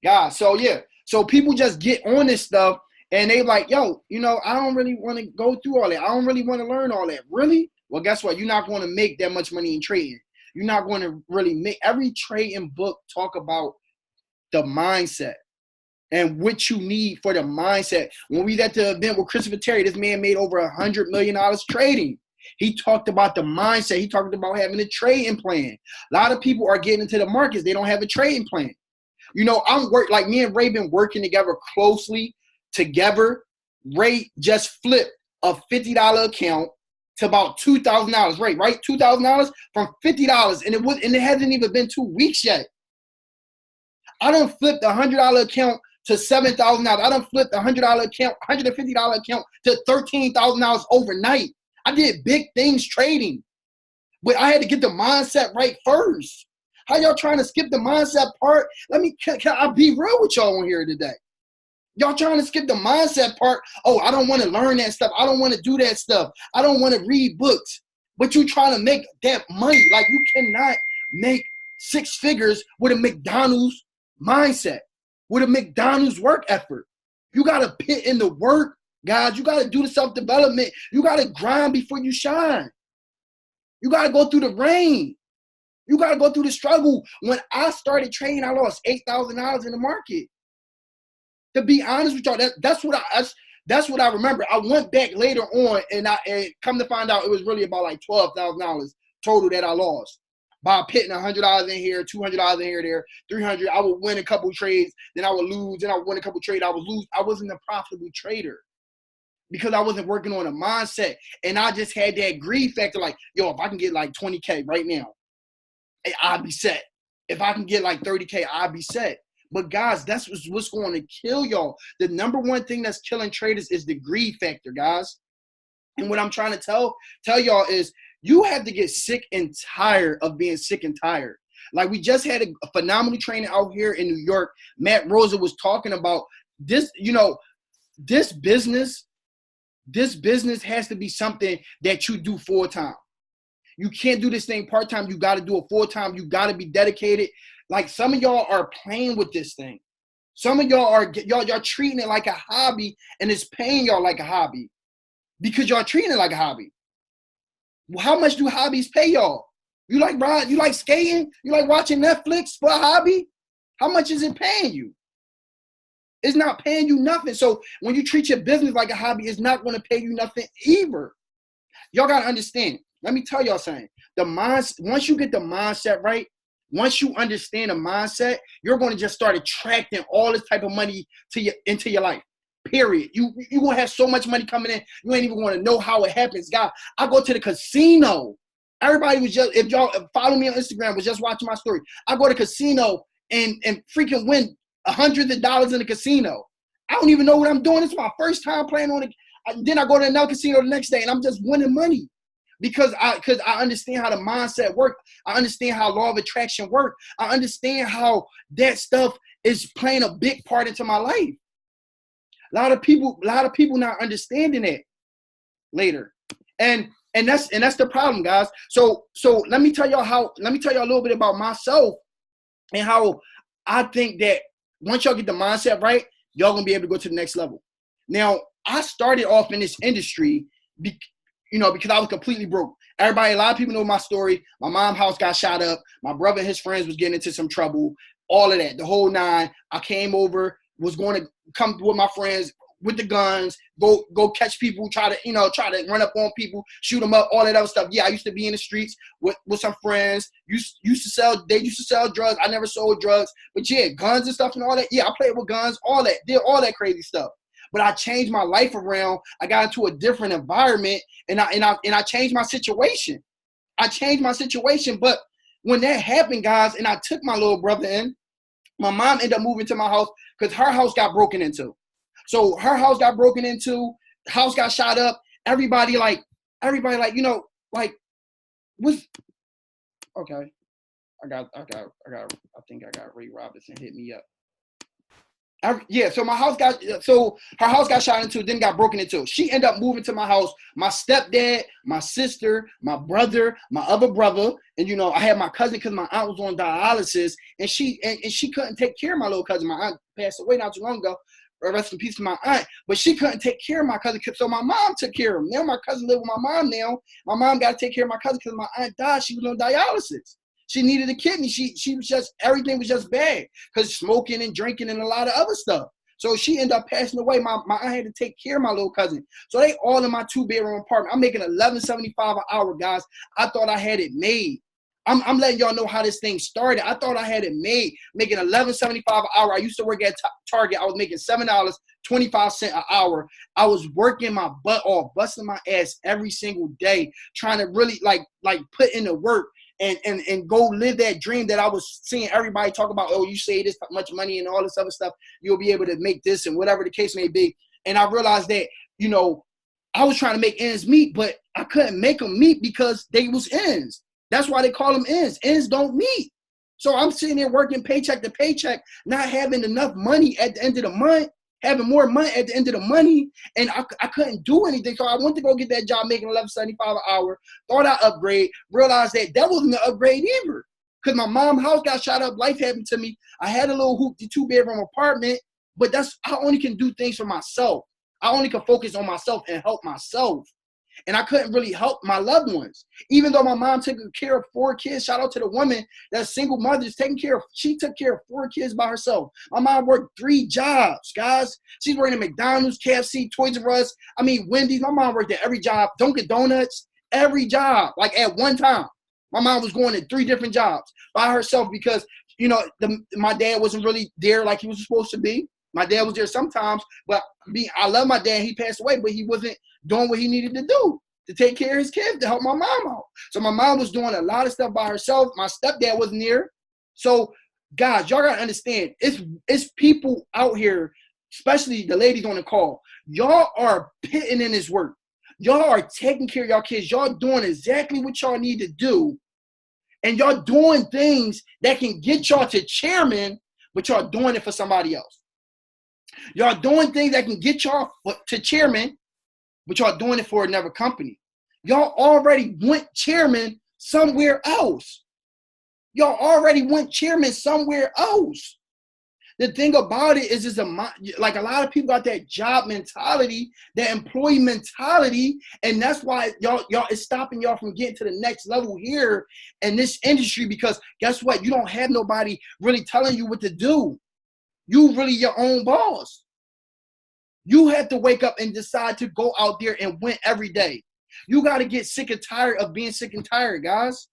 God. So yeah. So people just get on this stuff and they like, yo, you know, I don't really want to go through all that. I don't really want to learn all that. Really? Well, guess what? You're not going to make that much money in trading. You're not going to really make every trading book talk about the mindset and what you need for the mindset. When we at the event with Christopher Terry, this man made over $100 million trading. He talked about the mindset. He talked about having a trading plan. A lot of people are getting into the markets. They don't have a trading plan. You know, like me and Ray been working together closely together. Ray just flipped a $50 account to about $2,000. Right? $2,000 from $50, and it hasn't even been 2 weeks yet. I done flipped a $100 account to $7,000. I done flipped a $100 account, $150 account to $13,000 overnight. I did big things trading, but I had to get the mindset right first. How y'all trying to skip the mindset part? Can I be real with y'all on here today? Y'all trying to skip the mindset part. Oh, I don't want to learn that stuff. I don't want to do that stuff. I don't want to read books. But you trying to make that money. Like, you cannot make 6 figures with a McDonald's mindset, with a McDonald's work effort. You got to put in the work, guys. You got to do the self-development. You got to grind before you shine. You got to go through the rain. You got to go through the struggle. When I started trading, I lost $8,000 in the market. To be honest with y'all, that's what I remember. I went back later on and come to find out it was really about like $12,000 total that I lost by putting $100 in here, $200 in here, there, $300. I would win a couple trades, then I would lose, then I would win a couple trades, I would lose. I wasn't a profitable trader because I wasn't working on a mindset, and I just had that greed factor. Like, yo, if I can get like 20K right now, I'll be set. If I can get like 30K, I'll be set. But guys, that's what's going to kill y'all. The number one thing that's killing traders is the greed factor, guys. And what I'm trying to tell y'all is you have to get sick and tired of being sick and tired. Like, we just had a phenomenal trainer out here in New York. Matt Rosa was talking about this, you know, this business has to be something that you do full time. You can't do this thing part-time. You got to do it full-time. You got to be dedicated. Like, some of y'all are playing with this thing. Some of y'all are y'all treating it like a hobby, and it's paying y'all like a hobby because y'all treating it like a hobby. Well, how much do hobbies pay y'all? You like skating? You like watching Netflix for a hobby? How much is it paying you? It's not paying you nothing. So when you treat your business like a hobby, it's not going to pay you nothing either. Y'all got to understand. Let me tell y'all something. Once you get the mindset right, once you understand the mindset, you're going to just start attracting all this type of money into your life. Period. You going to have so much money coming in, you ain't even going to know how it happens. God, I go to the casino. Everybody was just, if y'all follow me on Instagram, was just watching my story. I go to the casino and freaking win hundreds of dollars in the casino. I don't even know what I'm doing. It's my first time playing on it. Then I go to another casino the next day and I'm just winning money. Because I understand how the mindset works. I understand how law of attraction works. I understand how that stuff is playing a big part into my life. A lot of people not understanding it later. And that's the problem, guys. So let me tell y'all a little bit about myself and how I think that once y'all get the mindset right, y'all gonna be able to go to the next level. Now, I started off in this industry because I was completely broke. A lot of people know my story. My mom's house got shot up. My brother and his friends was getting into some trouble. All of that, the whole nine. I came over, was going to come with my friends with the guns, go catch people, try to run up on people, shoot them up, all that other stuff. Yeah, I used to be in the streets with some friends. They used to sell drugs. I never sold drugs. But yeah, guns and stuff and all that. Yeah, I played with guns, all that, did all that crazy stuff. But I changed my life around. I got into a different environment, and I changed my situation. But when that happened, guys, and I took my little brother in, my mom ended up moving to my house because her house got broken into. So her house got broken into, house got shot up. Everybody like, was okay. I think I got Ray Robinson hit me up. Yeah, so her house got shot into, then got broken into. She ended up moving to my house. My stepdad, my sister, my brother, my other brother, and I had my cousin because my aunt was on dialysis, and she couldn't take care of my little cousin. My aunt passed away not too long ago. Rest in peace to my aunt, but she couldn't take care of my cousin, so my mom took care of him. Now my cousin live with my mom now. My mom got to take care of my cousin because my aunt died. She was on dialysis. She needed a kidney. She was just, everything was just bad because smoking and drinking and a lot of other stuff. So she ended up passing away. My aunt had to take care of my little cousin. So they all in my 2-bedroom apartment. I'm making $11.75 an hour, guys. I thought I had it made. I'm letting y'all know how this thing started. I thought I had it made, making $11.75 an hour. I used to work at Target. I was making $7.25 an hour. I was working my butt off, busting my ass every single day, trying to really like put in the work and go live that dream that I was seeing everybody talk about. Oh, you save this much money and all this other stuff, you'll be able to make this and whatever the case may be. And I realized that, I was trying to make ends meet, but I couldn't make them meet because they was ends. That's why they call them ends. Ends don't meet. So I'm sitting there working paycheck to paycheck, not having enough money at the end of the month, having more money at the end of the money, and I couldn't do anything. So I went to go get that job making $11.75 an hour, thought I upgrade, realized that wasn't an upgrade either because my mom's house got shot up, life happened to me. I had a little hoopty 2-bedroom apartment, but I only can do things for myself. I only can focus on myself and help myself. And I couldn't really help my loved ones. Even though my mom took care of 4 kids, shout out to the woman that's single mother, she took care of 4 kids by herself. My mom worked 3 jobs, guys. She's working at McDonald's, KFC, Toys R Us, Wendy's. My mom worked at every job, Dunkin' Donuts, every job, like at one time. My mom was going to 3 different jobs by herself because, my dad wasn't really there like he was supposed to be. My dad was there sometimes, but I love my dad. He passed away, but he wasn't doing what he needed to do to take care of his kids, to help my mom out. So my mom was doing a lot of stuff by herself. My stepdad wasn't there. So, guys, y'all got to understand, it's people out here, especially the ladies on the call. Y'all are pitting in this work. Y'all are taking care of y'all kids. Y'all doing exactly what y'all need to do. And y'all doing things that can get y'all to chairman, but y'all doing it for somebody else. Y'all doing things that can get y'all to chairman, but y'all doing it for another company. Y'all already went chairman somewhere else. Y'all already went chairman somewhere else. The thing about it is like a lot of people got that job mentality, that employee mentality, and that's why y'all it's stopping y'all from getting to the next level here in this industry because guess what? You don't have nobody really telling you what to do. You really your own boss. You have to wake up and decide to go out there and win every day. You got to get sick and tired of being sick and tired, guys.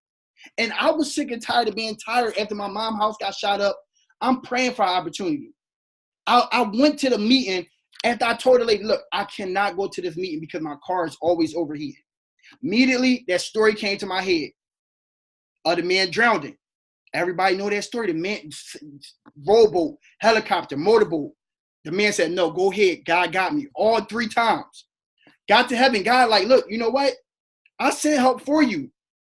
And I was sick and tired of being tired after my mom's house got shot up. I'm praying for an opportunity. I went to the meeting after I told the lady, look, I cannot go to this meeting because my car is always overheated. Immediately, that story came to my head of the man drowning. Everybody know that story. The man, rowboat, helicopter, motorboat. The man said, no, go ahead. God got me all 3 times. Got to heaven. God like, look, you know what? I sent help for you,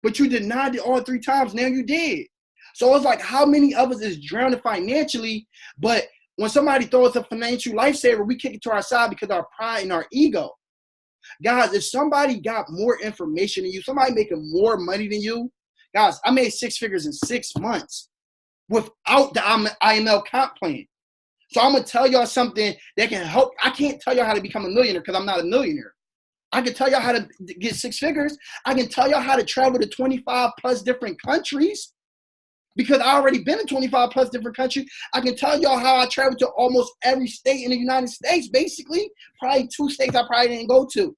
but you denied it all 3 times. Now you did. So it's like how many of us is drowning financially, but when somebody throws a financial lifesaver, we kick it to our side because of our pride and our ego. Guys, if somebody got more information than you, somebody making more money than you, guys, I made 6 figures in 6 months without the IML comp plan. So I'm going to tell y'all something that can help. I can't tell y'all how to become a millionaire because I'm not a millionaire. I can tell y'all how to get 6 figures. I can tell y'all how to travel to 25 plus different countries because I already been in 25 plus different countries. I can tell y'all how I traveled to almost every state in the United States, basically. Probably 2 states I probably didn't go to.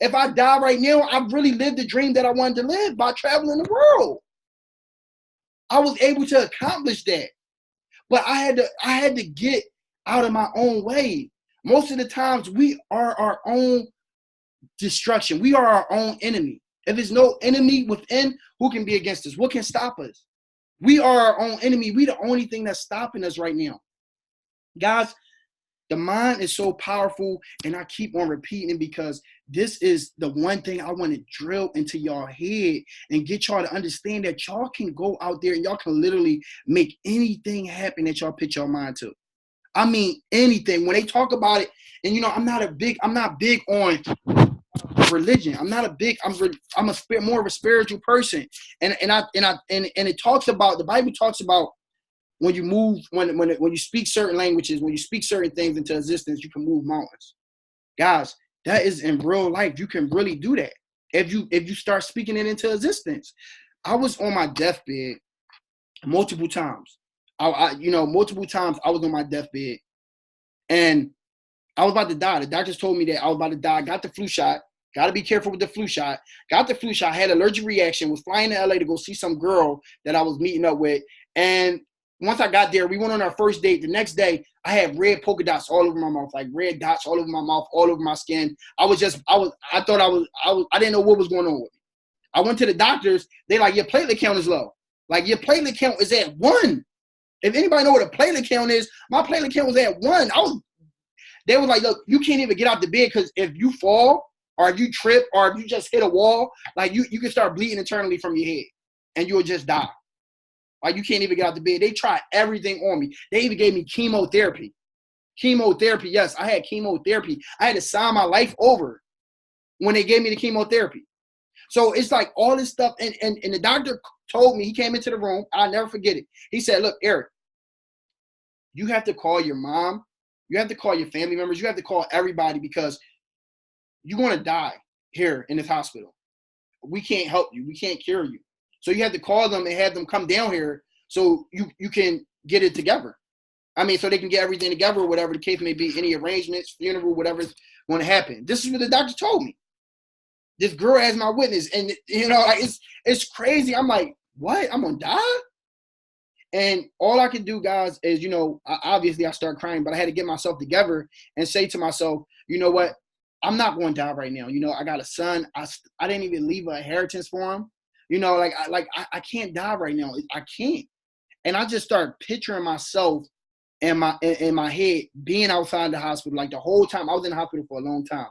If I die right now, I've really lived the dream that I wanted to live by traveling the world. I was able to accomplish that. But I had to get out of my own way. Most of the times we are our own destruction. We are our own enemy. If there's no enemy within, who can be against us? What can stop us? We are our own enemy. We the only thing that's stopping us right now. Guys, the mind is so powerful, and I keep on repeating it because this is the one thing I want to drill into y'all head and get y'all to understand that y'all can go out there and y'all can literally make anything happen that y'all put your mind to. I mean, anything. When they talk about it, and you know, I'm not big on religion. I'm more of a spiritual person. And it talks about, the Bible talks about when you move, when you speak certain languages, when you speak certain things into existence, you can move mountains. Guys, that is in real life. You can really do that if you start speaking it into existence. I was on my deathbed multiple times. Multiple times I was on my deathbed and I was about to die. The doctors told me that I was about to die. Got the flu shot. Got to be careful with the flu shot. Got the flu shot. Had an allergic reaction. Was flying to LA to go see some girl that I was meeting up with. And once I got there, we went on our first date. The next day, I had red polka dots all over my mouth, like red dots all over my mouth, all over my skin. I didn't know what was going on with me. I went to the doctors. They like, your platelet count is low. Like, your platelet count is at 1. If anybody know what a platelet count is, my platelet count was at 1. They was like, look, you can't even get out the bed because if you fall or if you trip or if you just hit a wall, like you can start bleeding internally from your head and you'll just die. Like, you can't even get out the bed. They tried everything on me. They even gave me chemotherapy. Chemotherapy, yes, I had chemotherapy. I had to sign my life over when they gave me the chemotherapy. So it's like all this stuff. And the doctor told me, he came into the room, I'll never forget it. He said, look, Eric, you have to call your mom. You have to call your family members. You have to call everybody because you're going to die here in this hospital. We can't help you. We can't cure you. So you have to call them and have them come down here so you can get it together. I mean, so they can get everything together, whatever the case may be, any arrangements, funeral, whatever's going to happen. This is what the doctor told me. This girl as my witness. And, you know, it's crazy. I'm like, what? I'm going to die? And all I can do, guys, is, you know, obviously I start crying, but I had to get myself together and say to myself, you know what? I'm not going to die right now. You know, I got a son. I didn't even leave an inheritance for him. You know, I can't die right now. I can't. And I just started picturing myself in my head being outside the hospital. Like the whole time I was in the hospital for a long time,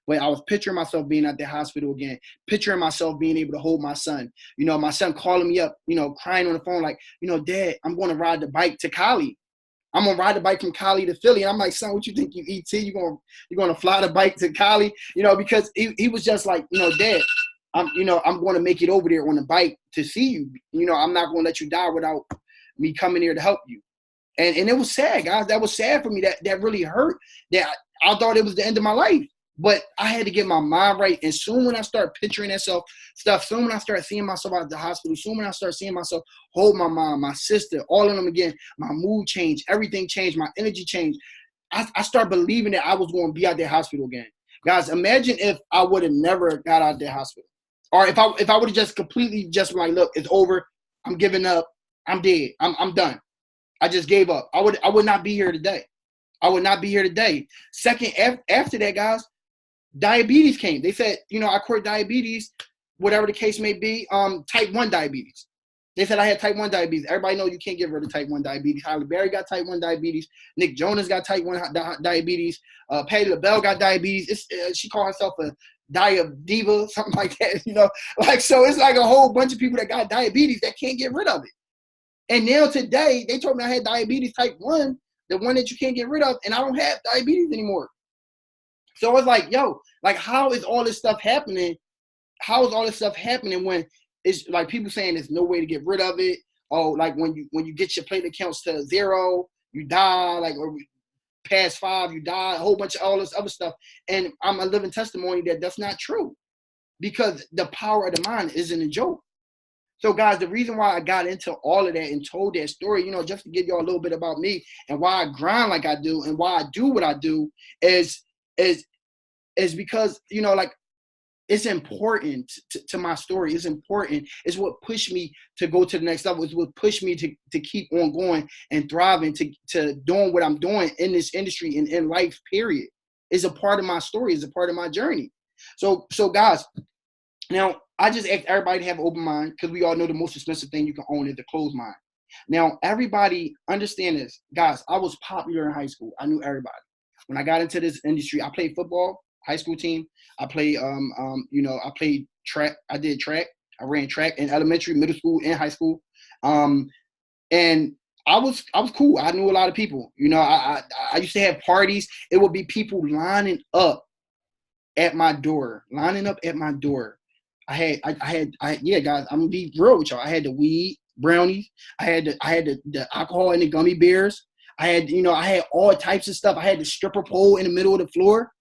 but I was picturing myself being at the hospital again, picturing myself being able to hold my son, you know, my son calling me up, you know, crying on the phone, like, you know, Dad, I'm going to ride the bike to Cali. I'm going to ride the bike from Cali to Philly. And I'm like, son, what you think, you ET? You're going to fly the bike to Cali, you know, because he was just like, you know, Dad, I'm going to make it over there on the bike to see you. You know, I'm not going to let you die without me coming here to help you. And it was sad, guys. That was sad for me. That really hurt. That I thought it was the end of my life. But I had to get my mind right. And soon when I start picturing that stuff, soon when I start seeing myself at the hospital, soon when I start seeing myself hold my mom, my sister, all of them again, my mood changed, everything changed, my energy changed. I start believing that I was going to be at that hospital again. Guys, imagine if I would have never got out of that hospital. Or if I would have just completely just been like, look, it's over. I'm giving up. I'm dead. I'm done. I just gave up. I would not be here today. I would not be here today. Second, after that, guys, diabetes came. They said, you know, I caught diabetes, whatever the case may be, type 1 diabetes. They said I had type 1 diabetes. Everybody know you can't get rid of type 1 diabetes. Halle Berry got type 1 diabetes. Nick Jonas got type 1 diabetes. Patti LaBelle got diabetes. She called herself a diva, something like that, you know. Like, so it's like a whole bunch of people that got diabetes that can't get rid of it. And now today, they told me I had diabetes type 1, the one that you can't get rid of, and I don't have diabetes anymore. So it's like, yo, like, how is all this stuff happening? How is all this stuff happening when it's like people saying there's no way to get rid of it? Oh, like when you get your platelet counts to 0, you die, like, or past 5, you die, a whole bunch of all this other stuff. And I'm a living testimony that that's not true because the power of the mind isn't a joke. So, guys, the reason why I got into all of that and told that story, you know, just to give y'all a little bit about me and why I grind like I do and why I do what I do is because, you know, like, it's important to my story. It's important. It's what pushed me to go to the next level. It's what pushed me to keep on going and thriving, to doing what I'm doing in this industry and in life, period. It's a part of my story. It's a part of my journey. So guys, now, I just ask everybody to have an open mind because we all know the most expensive thing you can own is a closed mind. Now, everybody understand this. Guys, I was popular in high school. I knew everybody. When I got into this industry, I played football, high school team. I played, I played track. I did track. I ran track in elementary, middle school, and high school. And I was cool. I knew a lot of people. You know, I used to have parties. It would be people lining up at my door, yeah, guys, I'm gonna be real with y'all. I had the weed, brownies, I had the alcohol and the gummy bears. I had all types of stuff. I had the stripper pole in the middle of the floor.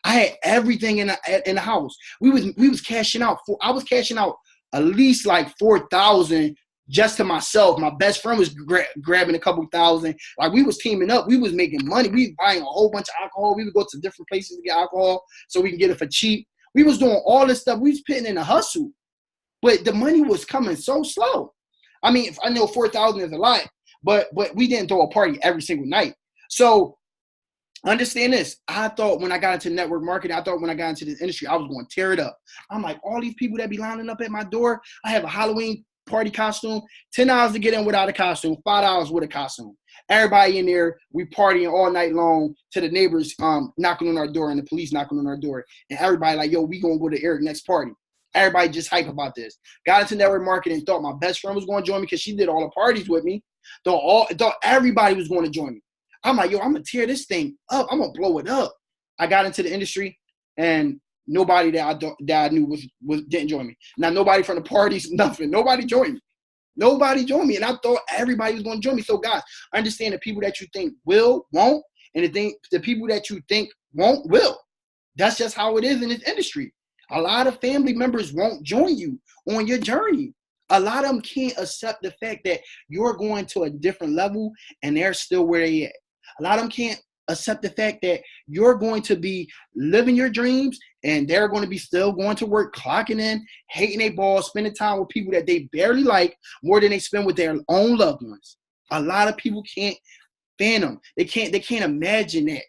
I had everything in the house. We was cashing out. I was cashing out at least like 4,000 just to myself. My best friend was grabbing a couple thousand. Like, we was teaming up. We was making money. We was buying a whole bunch of alcohol. We would go to different places to get alcohol so we can get it for cheap. We was doing all this stuff. We was putting in a hustle, but the money was coming so slow. I mean, I know 4,000 is a lot, but we didn't throw a party every single night. So understand this. I thought when I got into network marketing, I thought when I got into this industry, I was going to tear it up. I'm like, all these people that be lining up at my door, I have a Halloween party costume, $10 to get in without a costume, $5 with a costume. Everybody in there, we partying all night long to the neighbors knocking on our door and the police knocking on our door. And everybody like, yo, we gonna go to Eric next party. Everybody just hype about this. Got into network marketing, thought my best friend was going to join me because she did all the parties with me. Thought everybody was going to join me. I'm like, yo, I'm going to tear this thing up. I'm going to blow it up. I got into the industry, and nobody that I knew didn't join me. Now, nobody from the parties, nothing. Nobody joined me. And I thought everybody was going to join me. So, guys, understand the people that you think will, won't, and the people that you think won't, will. That's just how it is in this industry. A lot of family members won't join you on your journey. A lot of them can't accept the fact that you're going to a different level and they're still where they at. A lot of them can't accept the fact that you're going to be living your dreams and they're going to be still going to work, clocking in, hating their balls, spending time with people that they barely like more than they spend with their own loved ones. A lot of people can't fathom. They can't imagine that.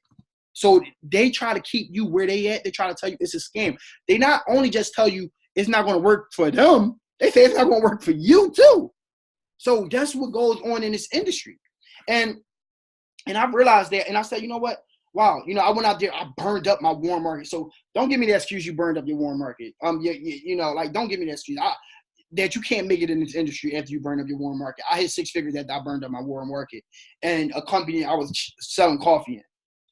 So they try to keep you where they at. They try to tell you it's a scam. They not only just tell you it's not going to work for them, they say it's not going to work for you too. So that's what goes on in this industry. And I've realized that, and I said, you know what? Wow, I went out there, I burned up my warm market. So don't give me the excuse you burned up your warm market. Don't give me the excuse that you can't make it in this industry after you burn up your warm market. I hit 6 figures after I burned up my warm market, and a company I was selling coffee in.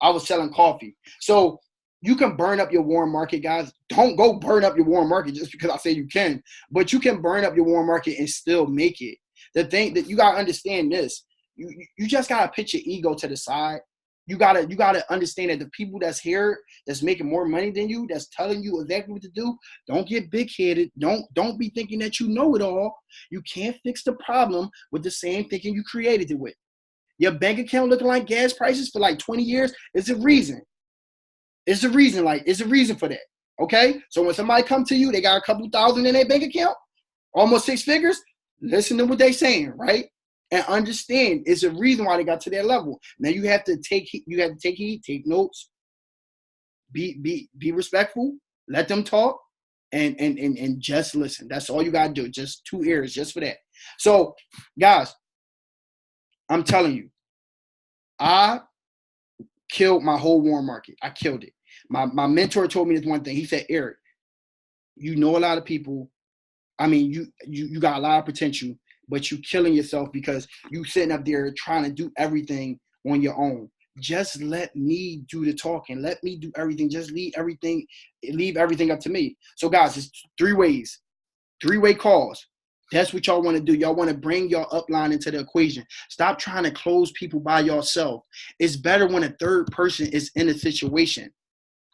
I was selling coffee. So you can burn up your warm market, guys. Don't go burn up your warm market just because I say you can, but you can burn up your warm market and still make it. The thing that you got to understand this, you just got to put your ego to the side. You got to understand that the people that's here, that's making more money than you, that's telling you exactly what to do, don't get big-headed. Don't be thinking that you know it all. You can't fix the problem with the same thinking you created it with. Your bank account looking like gas prices for like 20 years is a reason. It's a reason for that. Okay? So when somebody come to you, they got a couple thousand in their bank account, almost 6 figures, listen to what they saying, right? And understand it's a reason why they got to that level. Now you have to take heed, take notes, be respectful, let them talk, and just listen. That's all you gotta do. Just 2 ears, just for that. So, guys, I'm telling you, I killed my whole warm market. I killed it. My mentor told me this one thing. He said, Eric, you know a lot of people. I mean, you got a lot of potential, but you killing yourself because you sitting up there trying to do everything on your own. Just let me do the talking. Let me do everything. Just leave everything up to me. So, guys, it's 3 ways. 3-way calls. That's what y'all want to do. Y'all want to bring your upline into the equation. Stop trying to close people by yourself. It's better when a third person is in a situation.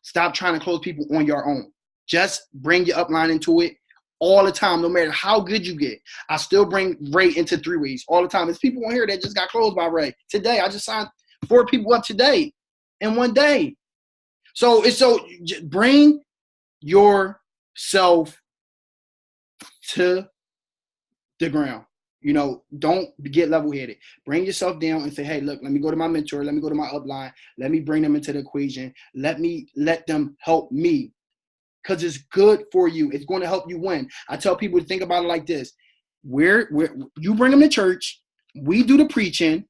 Stop trying to close people on your own. Just bring your upline into it all the time, no matter how good you get. I still bring Ray into 3 ways all the time. There's people on here that just got closed by Ray. Today, I just signed 4 people up today in one day. So bring yourself to the ground. Don't get level-headed. Bring yourself down and say, hey, look, let me go to my mentor. Let me go to my upline. Let me bring them into the equation. Let them help me, because it's good for you. It's going to help you win. I tell people to think about it like this. You bring them to church. We do the preaching.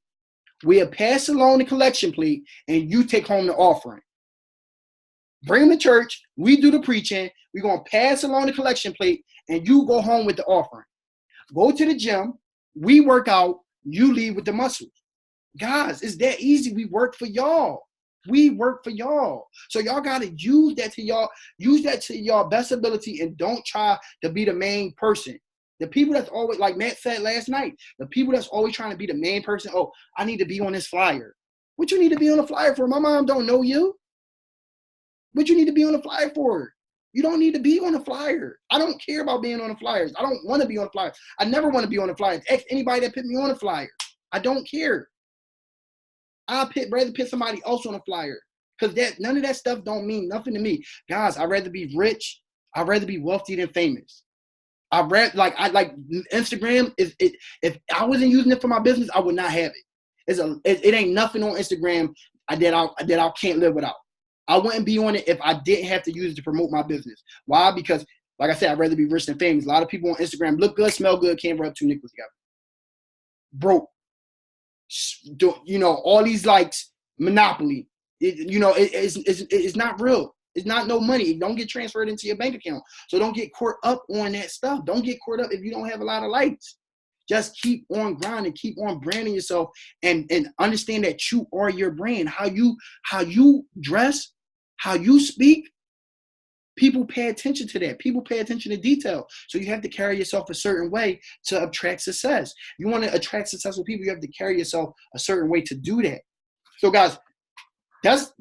We'll pass along the collection plate, and you take home the offering. Bring them to church. We do the preaching. We're going to pass along the collection plate, and you go home with the offering. Go to the gym. We work out. You lead with the muscles. Guys, it's that easy. We work for y'all. We work for y'all. So y'all gotta use that to y'all best ability, and don't try to be the main person. The people that's always, like Matt said last night, the people that's always trying to be the main person, oh, I need to be on this flyer. What you need to be on a flyer for? My mom don't know you. What you need to be on a flyer for? You don't need to be on a flyer. I don't care about being on the flyers. I don't want to be on the flyers. I never want to be on the flyers. Ask anybody that put me on a flyer. I don't care. Rather put somebody else on a flyer, because none of that stuff don't mean nothing to me. Guys, I'd rather be rich. I'd rather be wealthy than famous. I like Instagram. If I wasn't using it for my business, I would not have it. It ain't nothing on Instagram that I can't live without. I wouldn't be on it if I didn't have to use it to promote my business. Why? Because, like I said, I'd rather be rich than famous. A lot of people on Instagram look good, smell good, can't rub two nickels together. Broke. All these likes, monopoly. It's not real. It's not no money. It don't get transferred into your bank account. So don't get caught up on that stuff. Don't get caught up if you don't have a lot of likes. Just keep on grinding, keep on branding yourself, and understand that you are your brand. How you dress, how you speak, people pay attention to that. People pay attention to detail. So you have to carry yourself a certain way to attract success. You want to attract successful people, you have to carry yourself a certain way to do that. So guys, that's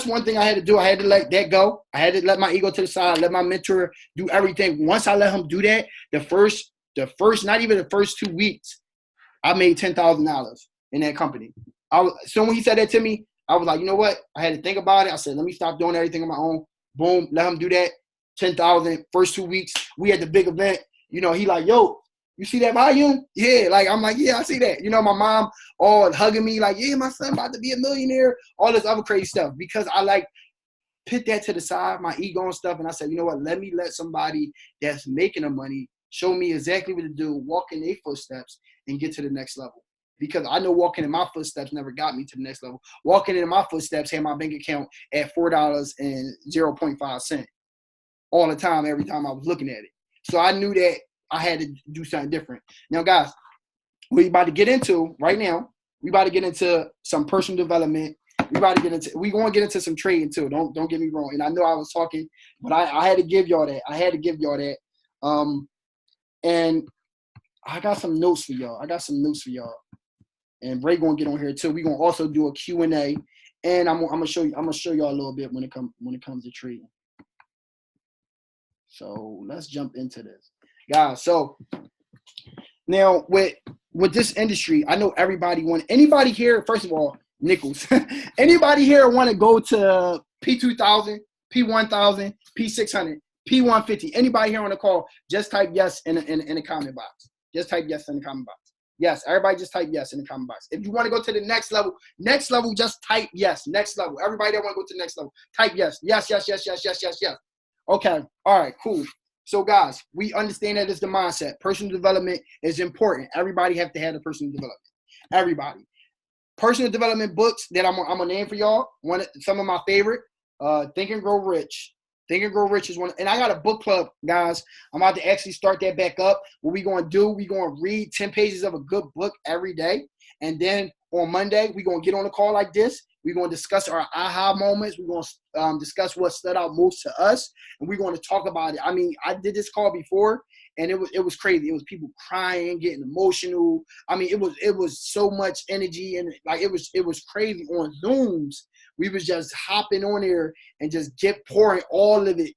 one thing I had to do. I had to let that go. I had to let my ego to the side, let my mentor do everything. Once I let him do that, the first, not even the first 2 weeks, I made $10,000 in that company. So when he said that to me, I was like, you know what? I had to think about it. I said, let me stop doing everything on my own. Boom, let him do that. 10,000 first 2 weeks. We had the big event. He like, yo, you see that volume? Yeah. I'm like, yeah, I see that. My mom all hugging me like, yeah, my son about to be a millionaire. All this other crazy stuff, because I put that to the side, my ego and stuff. And I said, you know what? Let me let somebody that's making the money show me exactly what to do, walk in their footsteps, and get to the next level. Because I know walking in my footsteps never got me to the next level. Walking in my footsteps had my bank account at $4.05 all the time, every time I was looking at it. So I knew that I had to do something different. Now, guys, we're about to get into right now. We about to get into some personal development. We're going to get into some trading too. Don't get me wrong. And I know I was talking, but I had to give y'all that. And I got some notes for y'all. And Ray gonna get on here too. We're gonna also do a Q&A, and I'm gonna show y'all a little bit when it comes to trading. So let's jump into this, guys. So now with this industry, I know anybody here, first of all, nickels. Anybody here want to go to P2000, P1000, P600, P150? Anybody here on the call? Just type yes in the comment box. Just type yes in the comment box. Yes, everybody just type yes in the comment box. If you want to go to the next level, just type yes. Next level. Everybody that want to go to the next level, type yes. Yes. Okay. All right, cool. So guys, we understand that it's the mindset. Personal development is important. Everybody have to have the personal development. Everybody. Personal development books that I'm gonna name for y'all. Some of my favorite. Think and Grow Rich. Think and Grow Rich is one. And I got a book club, guys. I'm about to actually start that back up. What we going to do, we going to read 10 pages of a good book every day. And then on Monday, we going to get on a call like this. We're going to discuss our aha moments. We're going to discuss what stood out most to us. And we're going to talk about it. I mean, I did this call before, and it was crazy. It was people crying, getting emotional. I mean, it was so much energy, and it was crazy on Zooms. We was just hopping on there and just pouring all of it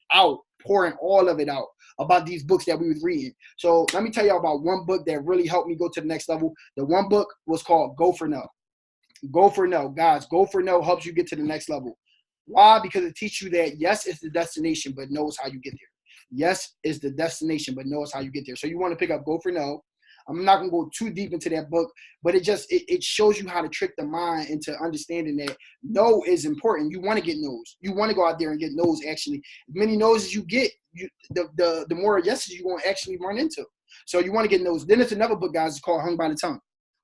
out about these books that we was reading. So let me tell y'all about one book that really helped me go to the next level. The one book was called Go for No. Go for No, guys. Go for No helps you get to the next level. Why? Because it teaches you that yes, it's the destination, but knows how you get there. Yes, is the destination, but knows how you get there. So you want to pick up Go for No. I'm not going to go too deep into that book, but it shows you how to trick the mind into understanding that no is important. You want to get no's. You want to go out there and get no's, actually. As many no's as you get, the more yeses you're going to actually run into. So you want to get no's. Then there's another book, guys, it's called Hung by the Tongue.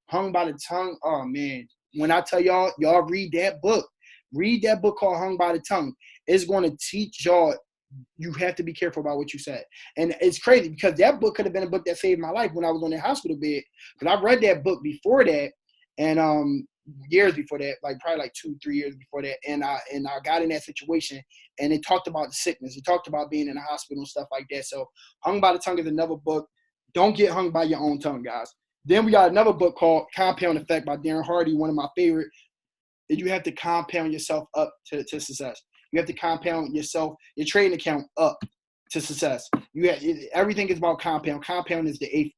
Hung by the Tongue, oh, man. When I tell y'all read that book. Read that book called Hung by the Tongue. It's going to teach y'all you have to be careful about what you said. And it's crazy because that book could have been a book that saved my life when I was on that hospital bed. Because I read that book before that, and years before that, like probably like 2-3 years before that, and I got in that situation, and it talked about the sickness. It talked about being in the hospital and stuff like that. So Hung by the Tongue is another book. Don't get hung by your own tongue, guys. Then we got another book called Compound Effect by Darren Hardy, one of my favorite. You have to compound yourself up to success. You have to compound yourself, your trading account up to success. Everything is about compound. Compound is the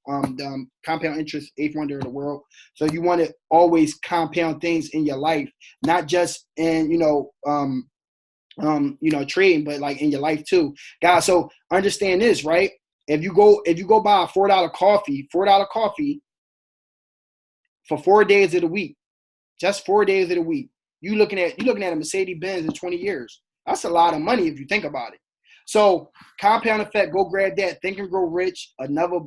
compound interest, eighth wonder of the world. So you want to always compound things in your life, not just in trading, but like in your life too, guys. So understand this, right? If you go buy a $4 coffee for 4 days of the week, just 4 days of the week, you're looking at a Mercedes-Benz in 20 years. That's a lot of money if you think about it. So Compound Effect, go grab that. Think and Grow Rich, another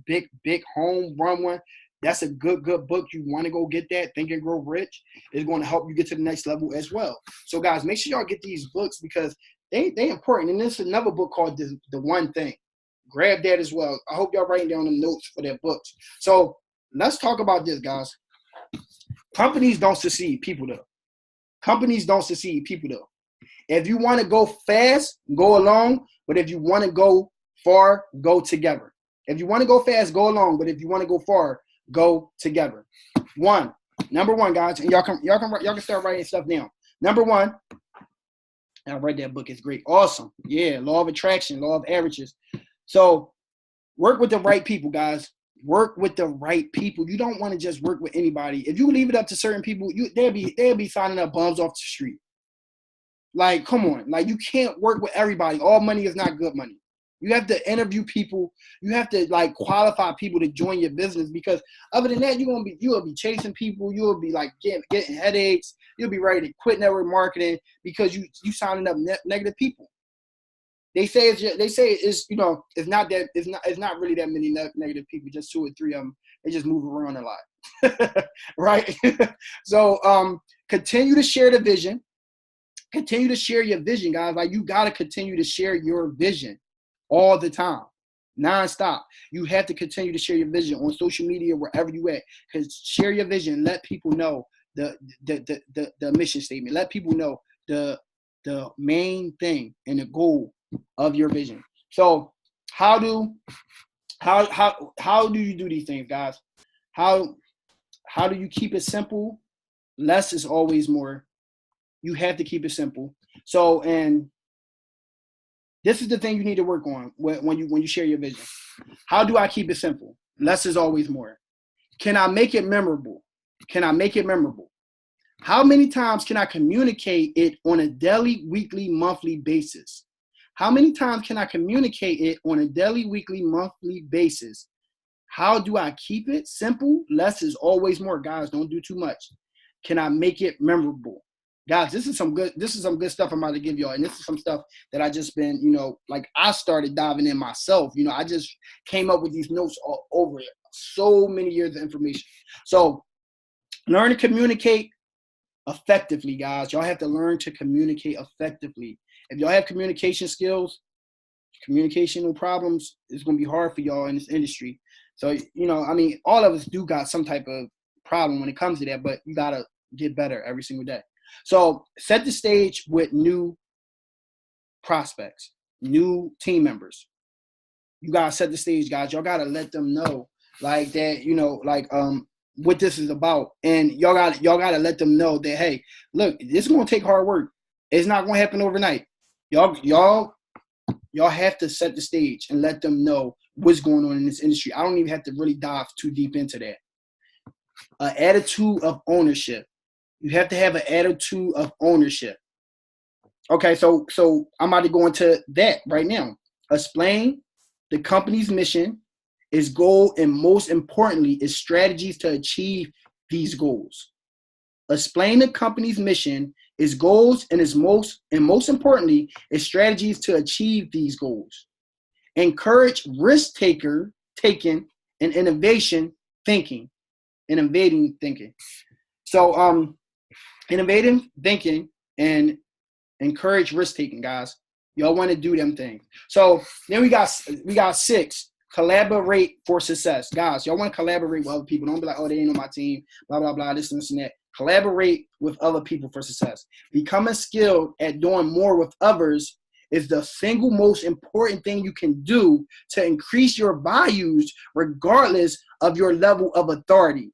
big home run one. That's a good book. You want to go get that. Think and Grow Rich is going to help you get to the next level as well. So guys, make sure y'all get these books because they important. And this is another book called The One Thing. Grab that as well. I hope y'all writing down the notes for their books. So let's talk about this, guys. Companies don't succeed, people do. Companies don't succeed, people do. If you want to go fast, go alone. But if you want to go far, go together. If you want to go fast, go alone. But if you want to go far, go together. Number one, guys, and y'all can start writing stuff down. Number one, I read that book. It's great. Awesome. Yeah, Law of Attraction, Law of Averages. So work with the right people, guys. Work with the right people. You don't want to just work with anybody. If you leave it up to certain people, they'll be signing up bums off the street. Like, come on. Like, you can't work with everybody. All money is not good money. You have to interview people. You have to like qualify people to join your business because other than that, you'll be chasing people. You'll be like getting headaches. You'll be ready to quit network marketing because you signing up negative people. They say it's it's not really that many negative people, just 2 or 3 of them. They just move around a lot, right? So continue to share the vision. Continue to share your vision, guys. Like you gotta continue to share your vision all the time, nonstop. You have to continue to share your vision on social media, wherever you at. Because share your vision. Let people know the mission statement. Let people know the main thing and the goal of your vision. So how do you do these things, guys? How do you keep it simple? Less is always more. You have to keep it simple. So, and this is the thing you need to work on when you share your vision. How do I keep it simple? Less is always more. Can I make it memorable? How many times can I communicate it on a daily, weekly, monthly basis? How many times can I communicate it on a daily, weekly, monthly basis? How do I keep it simple? Less is always more. Guys, don't do too much. Can I make it memorable? Guys, this is some good stuff I'm about to give y'all. And this is some stuff that I just been, like I started diving in myself. I just came up with these notes all over it. So many years of information. So learn to communicate effectively, guys. Y'all have to learn to communicate effectively. If y'all have communication skills, communicational problems, it's going to be hard for y'all in this industry. So, all of us do got some type of problem when it comes to that, but you got to get better every single day. So set the stage with new prospects, new team members. You got to set the stage, guys. Y'all got to let them know like that, what this is about. And y'all got to let them know that, hey, look, this is going to take hard work. It's not going to happen overnight. Y'all have to set the stage and let them know what's going on in this industry. I don't even have to really dive too deep into that. An attitude of ownership. You have to have an attitude of ownership. Okay, so I'm about to go into that right now. Explain the company's mission, its goal, and most importantly, its strategies to achieve these goals. Explain the company's mission, its goals, and most importantly, its strategies to achieve these goals. Encourage risk-taking and innovating thinking. So, innovative thinking and encourage risk-taking, guys. Y'all want to do them things. So then we got 6. Collaborate for success. Guys, y'all want to collaborate with other people. Don't be like, oh, they ain't on my team, blah, blah, blah, this and that. Collaborate with other people for success. Becoming skilled at doing more with others is the single most important thing you can do to increase your values regardless of your level of authority.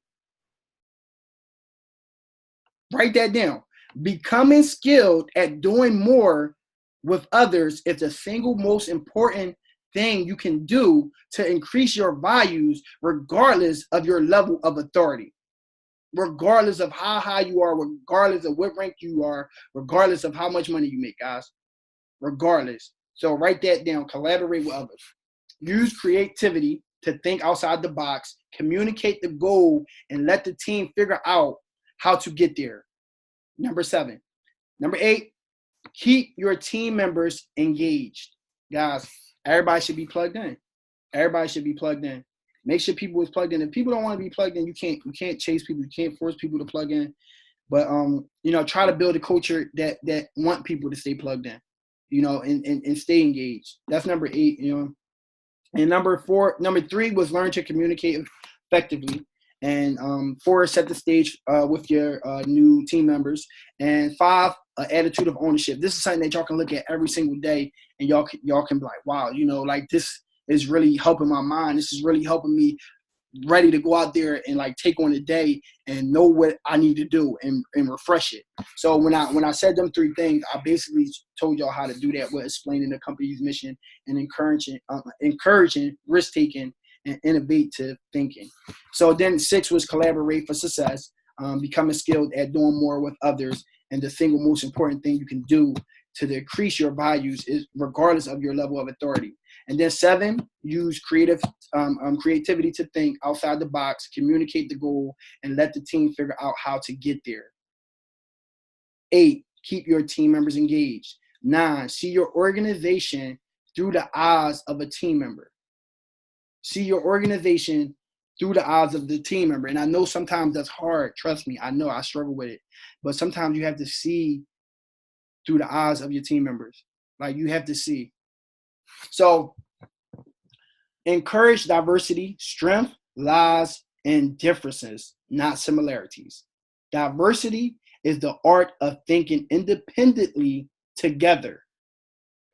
Write that down. Becoming skilled at doing more with others is the single most important thing you can do to increase your values regardless of your level of authority. Regardless of how high you are, regardless of what rank you are, regardless of how much money you make, guys. Regardless. So write that down. Collaborate with others. Use creativity to think outside the box. Communicate the goal and let the team figure out how to get there. Number 7. Number 8, keep your team members engaged. Guys, everybody should be plugged in. Everybody should be plugged in. Make sure people is plugged in. If people don't want to be plugged in, you can't chase people. You can't force people to plug in. But try to build a culture that want people to stay plugged in, and stay engaged. That's number 8, And number 3 was learn to communicate effectively. And 4, set the stage with your new team members. And 5, attitude of ownership. This is something that y'all can look at every single day, and y'all can be like, wow, like this is really helping my mind. This is really helping me ready to go out there and like take on the day and know what I need to do and refresh it. So when I said them 3 things, I basically told y'all how to do that with explaining the company's mission and encouraging risk-taking and innovative thinking. So then 6 was collaborate for success, becoming skilled at doing more with others. And the single most important thing you can do to increase your values is regardless of your level of authority. And then 7, use creativity to think outside the box, communicate the goal, and let the team figure out how to get there. 8, keep your team members engaged. 9, see your organization through the eyes of a team member. See your organization through the eyes of the team member. And I know sometimes that's hard. Trust me, I know I struggle with it. But sometimes you have to see through the eyes of your team members. Like you have to see. So encourage diversity. Strength lies in differences, not similarities. Diversity is the art of thinking independently together.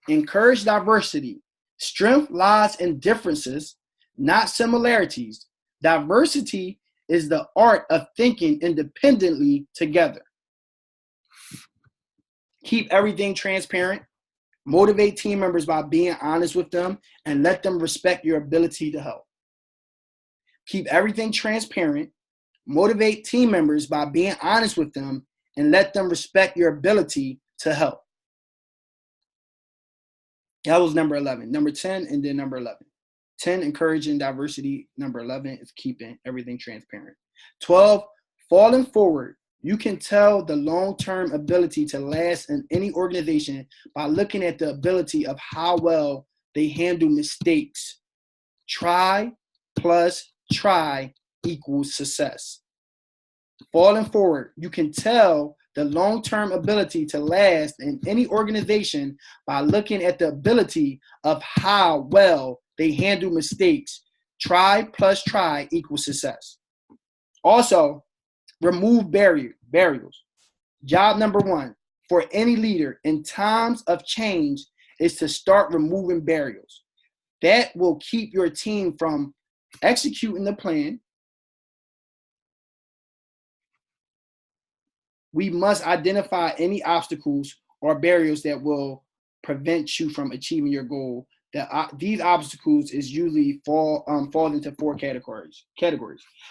Encourage diversity. Strength lies in differences, not similarities. Diversity is the art of thinking independently together. Keep everything transparent. Motivate team members by being honest with them and let them respect your ability to help. Keep everything transparent. Motivate team members by being honest with them and let them respect your ability to help. That was number 11. Number 10 and then number 11. 10, encouraging diversity. Number 11 is keeping everything transparent. 12, falling forward. You can tell the long-term ability to last in any organization by looking at the ability of how well they handle mistakes. Try plus try equals success. Falling forward. You can tell the long-term ability to last in any organization by looking at the ability of how well they handle mistakes. Try plus try equals success. Also, remove barriers. Job number 1 for any leader in times of change is to start removing barriers. That will keep your team from executing the plan. We must identify any obstacles or barriers that will prevent you from achieving your goal. These obstacles is usually fall into 4 categories.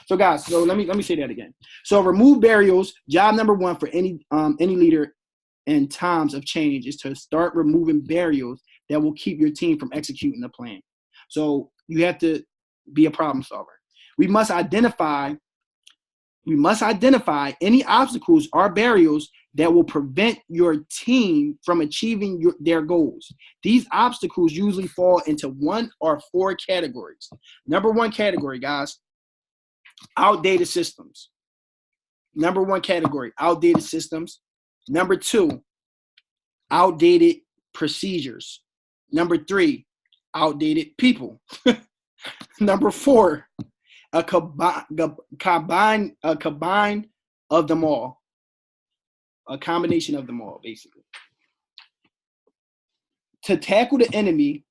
So guys, let me say that again. So remove barriers. Job number 1 for any leader in times of change is to start removing barriers that will keep your team from executing the plan. So you have to be a problem solver. We must identify any obstacles or barriers that will prevent your team from achieving their goals. These obstacles usually fall into 1 or 4 categories. Number 1 category, guys, outdated systems. Number 1 category, outdated systems. Number 2, outdated procedures. Number 3, outdated people. Number 4, a combine of them all. A combination of them all, basically. To tackle the enemy,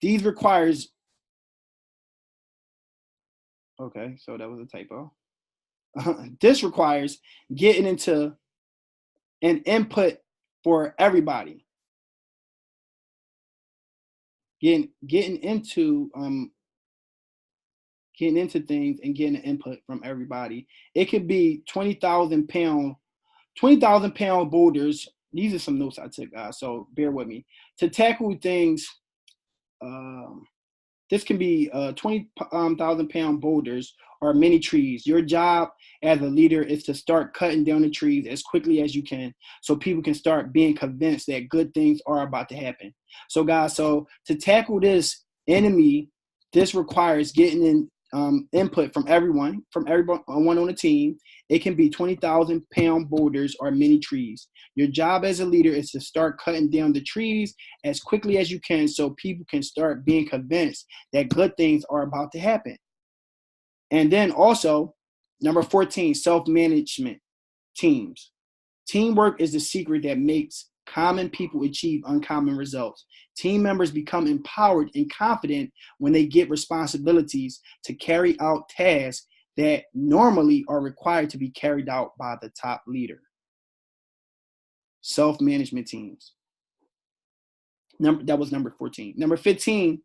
these requires. Okay, so that was a typo. This requires getting into an input for everybody. Getting into things and getting an input from everybody. It could be 20,000 pound boulders. These are some notes I took, guys, so bear with me. To tackle things, this can be 20,000 pound boulders or many trees. Your job as a leader is to start cutting down the trees as quickly as you can so people can start being convinced that good things are about to happen. So, guys, so to tackle this enemy, this requires getting in input from everyone on the team. It can be 20,000 pound boulders or many trees. Your job as a leader is to start cutting down the trees as quickly as you can so people can start being convinced that good things are about to happen. And then also, number 14, self-management teams. Teamwork is the secret that makes common people achieve uncommon results. Team members become empowered and confident when they get responsibilities to carry out tasks that normally are required to be carried out by the top leader. Self-management teams. That was number 14. Number 15,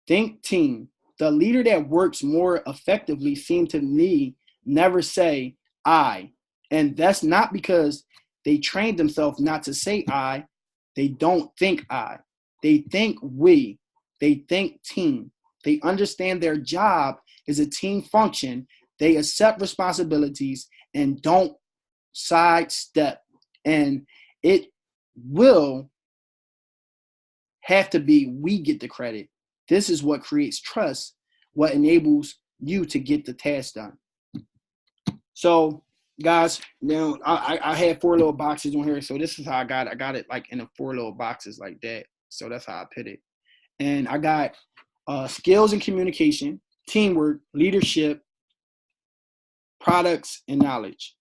think team. The leader that works more effectively seems to me never say I. And that's not because they trained themselves not to say I. They don't think I. They think we. They think team. They understand their job is a team function. They accept responsibilities and don't sidestep. And it will have to be we get the credit. This is what creates trust, what enables you to get the task done. So, guys, now I had 4 little boxes on here. So this is how I got it. I got it like in the 4 little boxes like that. So that's how I put it. And I got skills and communication, teamwork, leadership, products, and knowledge.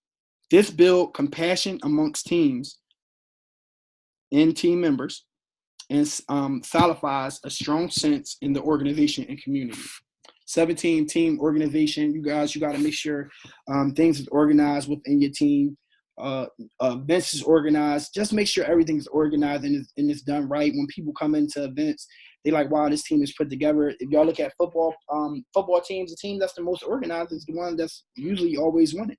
This builds compassion amongst teams and team members, and solidifies a strong sense in the organization and community. 17, team organization. You got to make sure things is organized within your team. Events is organized. Just make sure everything's organized and it's done right. When people come into events, they like, wow, this team is put together. If y'all look at football teams, the team that's the most organized is the one that's usually always winning.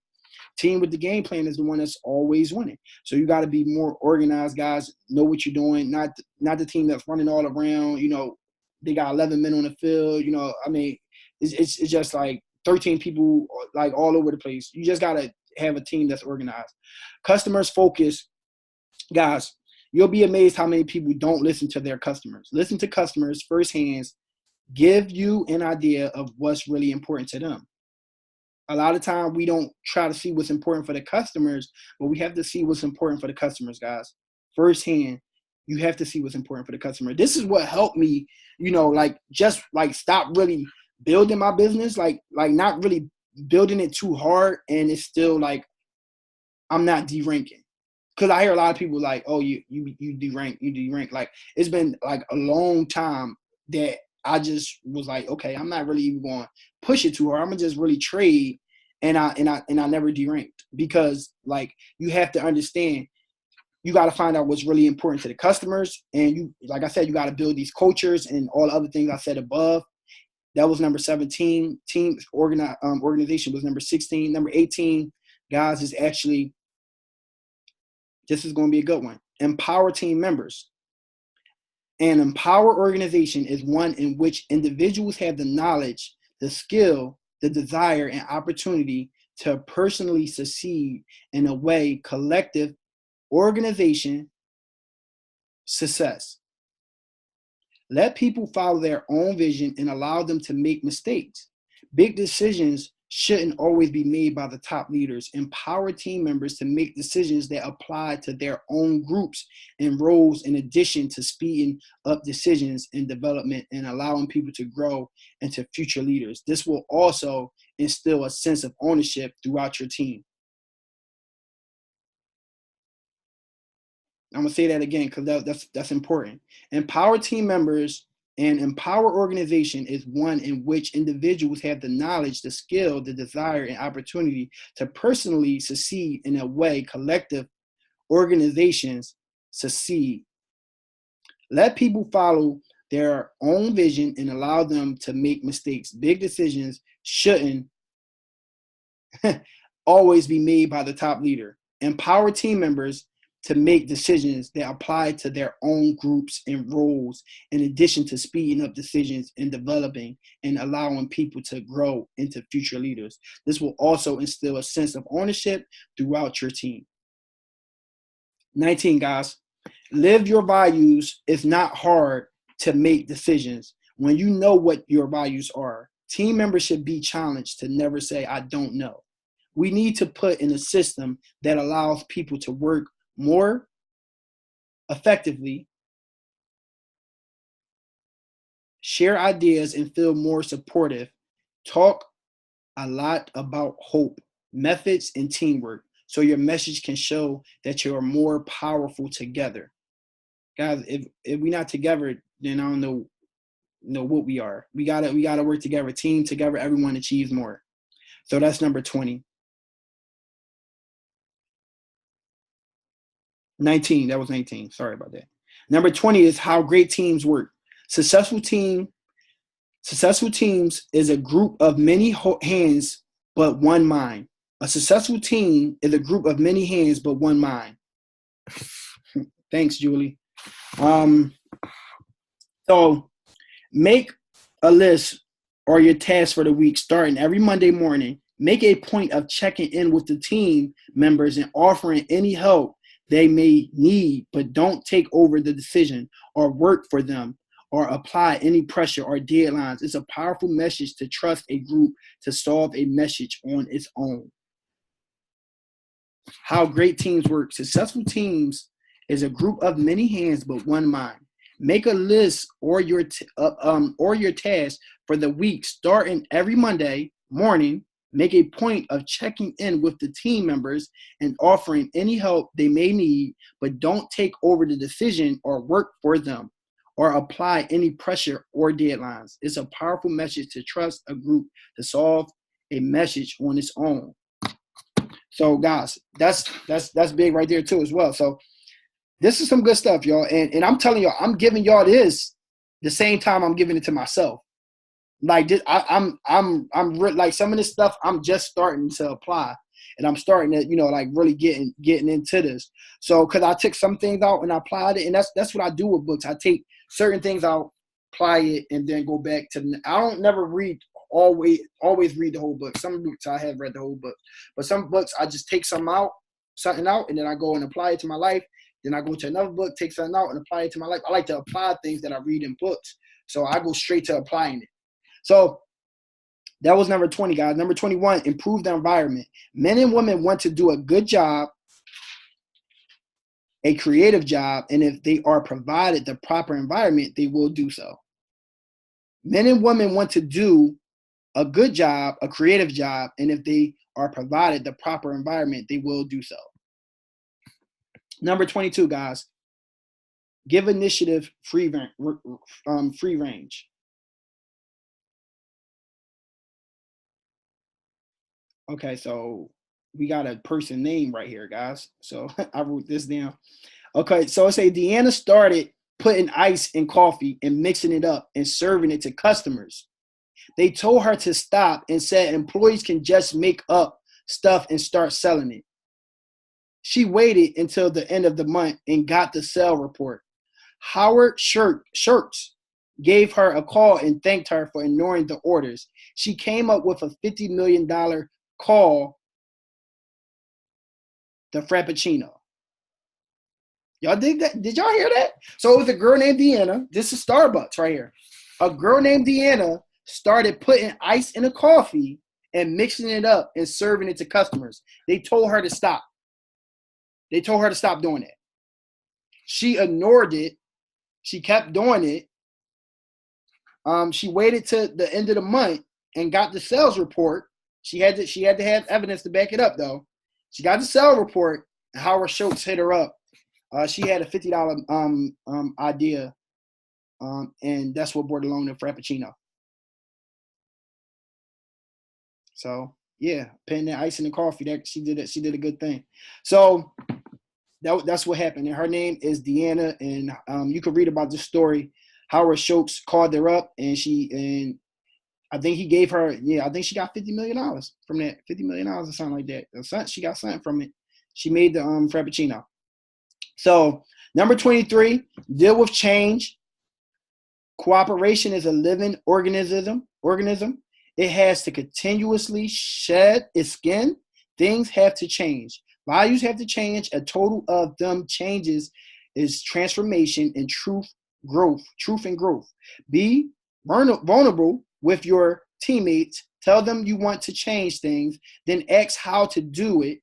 Team with the game plan is the one that's always winning. So you got to be more organized, guys. Know what you're doing. Not the team that's running all around. You know, they got 11 men on the field. You know, I mean, it's just like 13 people like all over the place. You just got to have a team that's organized. Customers focus, guys. You'll be amazed how many people don't listen to their customers. Listen to customers firsthand. Give you an idea of what's really important to them. A lot of time we don't try to see what's important for the customers, but we have to see what's important for the customers, guys. Firsthand, you have to see what's important for the customer. This is what helped me, you know, like just like stop really building my business, like not really building it too hard, and it's still like I'm not deranking. Because I hear a lot of people like, oh, you derank. Like it's been like a long time that I just was like, okay, I'm not really even going to push it too hard. I'm gonna just really trade, and I never deranked, because like you have to understand, you got to find out what's really important to the customers, and you, like I said, you got to build these cultures and all the other things I said above. That was number 17. Team organization was number 16. Number 18, guys, is actually, this is going to be a good one. Empower team members. An empowered organization is one in which individuals have the knowledge, the skill, the desire, and opportunity to personally succeed in a way collective organization success. Let people follow their own vision and allow them to make mistakes. Big decisions shouldn't always be made by the top leaders. Empower team members to make decisions that apply to their own groups and roles, in addition to speeding up decisions and development and allowing people to grow into future leaders. This will also instill a sense of ownership throughout your team. I'm going to say that again because that's important. Empower team members. An empowered organization is one in which individuals have the knowledge, the skill, the desire, and opportunity to personally succeed in a way collective organizations succeed. Let people follow their own vision and allow them to make mistakes. Big decisions shouldn't always be made by the top leader. Empower team members to make decisions that apply to their own groups and roles, in addition to speeding up decisions and developing and allowing people to grow into future leaders. This will also instill a sense of ownership throughout your team. 19, guys, live your values. It's not hard to make decisions when you know what your values are. Team members should be challenged to never say, I don't know. We need to put in a system that allows people to work more effectively, share ideas, and feel more supportive. Talk a lot about hope, methods, and teamwork, so your message can show that you're more powerful together. Guys, if we're not together, then I don't know what we are. We gotta work together. Team together, everyone achieves more. So that's number 20. 19, that was 19. Sorry about that. Number 20 is how great teams work. Successful teams is a group of many hands but one mind. A successful team is a group of many hands but one mind. Thanks, Julie. So make a list or your tasks for the week starting every Monday morning. Make a point of checking in with the team members and offering any help they may need, but don't take over the decision or work for them or apply any pressure or deadlines. It's a powerful message to trust a group to solve a message on its own. How great teams work. Successful teams is a group of many hands but one mind. Make a list or your task for the week starting every Monday morning. Make a point of checking in with the team members and offering any help they may need, but don't take over the decision or work for them or apply any pressure or deadlines. It's a powerful message to trust a group to solve a message on its own. So guys, that's big right there too as well. So this is some good stuff, y'all. And I'm telling y'all, I'm giving y'all this the same time I'm giving it to myself. Like this, I'm like some of this stuff I'm just starting to apply, and I'm starting to like really getting into this. So because I took some things out and I applied it, and that's what I do with books. I take certain things out, apply it, and then go back to. I don't never read always read the whole book. Some books I have read the whole book, but some books I just take something out, and then I go and apply it to my life. Then I go to another book, take something out, and apply it to my life. I like to apply things that I read in books, so I go straight to applying it. So that was number 20, guys. Number 21, improve the environment. Men and women want to do a good job, a creative job, and if they are provided the proper environment, they will do so. Men and women want to do a good job, a creative job, and if they are provided the proper environment, they will do so. Number 22, guys, give initiative free range. Okay, so we got a person name right here, guys. So I wrote this down. Okay, so it say Deanna started putting ice in coffee and mixing it up and serving it to customers. They told her to stop and said employees can just make up stuff and start selling it. She waited until the end of the month and got the sale report. Howard Schultz gave her a call and thanked her for ignoring the orders. She came up with a $50 million call the Frappuccino. Y'all dig that? Did y'all hear that? So it was a girl named Deanna. This is Starbucks right here. A girl named Deanna started putting ice in a coffee and mixing it up and serving it to customers. They told her to stop. They told her to stop doing it. She ignored it. She kept doing it. She waited to the end of the month and got the sales report. She had to have evidence to back it up, though. She got the sales report, and Howard Schultz hit her up. She had a $50 idea, and that's what brought along the Frappuccino. So yeah, putting that ice in the coffee, that she did it. She did a good thing. So that's what happened. And her name is Deanna, and you can read about this story. Howard Schultz called her up, and I think he gave her, I think she got $50 million from that, $50 million or something like that. She got something from it. She made the Frappuccino. So number 23, deal with change. Cooperation is a living organism. It has to continuously shed its skin. Things have to change. Values have to change. A total of them changes is transformation and truth and growth. Be vulnerable with your teammates. Tell them you want to change things. Then ask how to do it.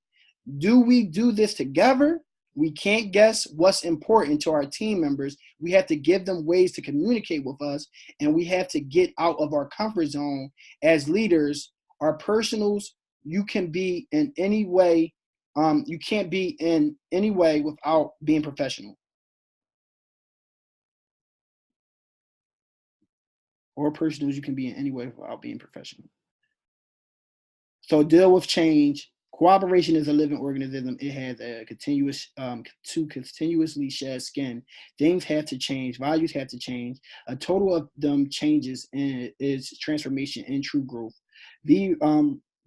Do we do this together? We can't guess what's important to our team members. We have to give them ways to communicate with us, and we have to get out of our comfort zone. As leaders, our personals, you can be in any way. You can't be in any way without being professional. Or personals, you can be in any way without being professional. So deal with change. Cooperation is a living organism. It has a to continuously shed skin. Things have to change. Values have to change. A total of them changes and is transformation and true growth. Be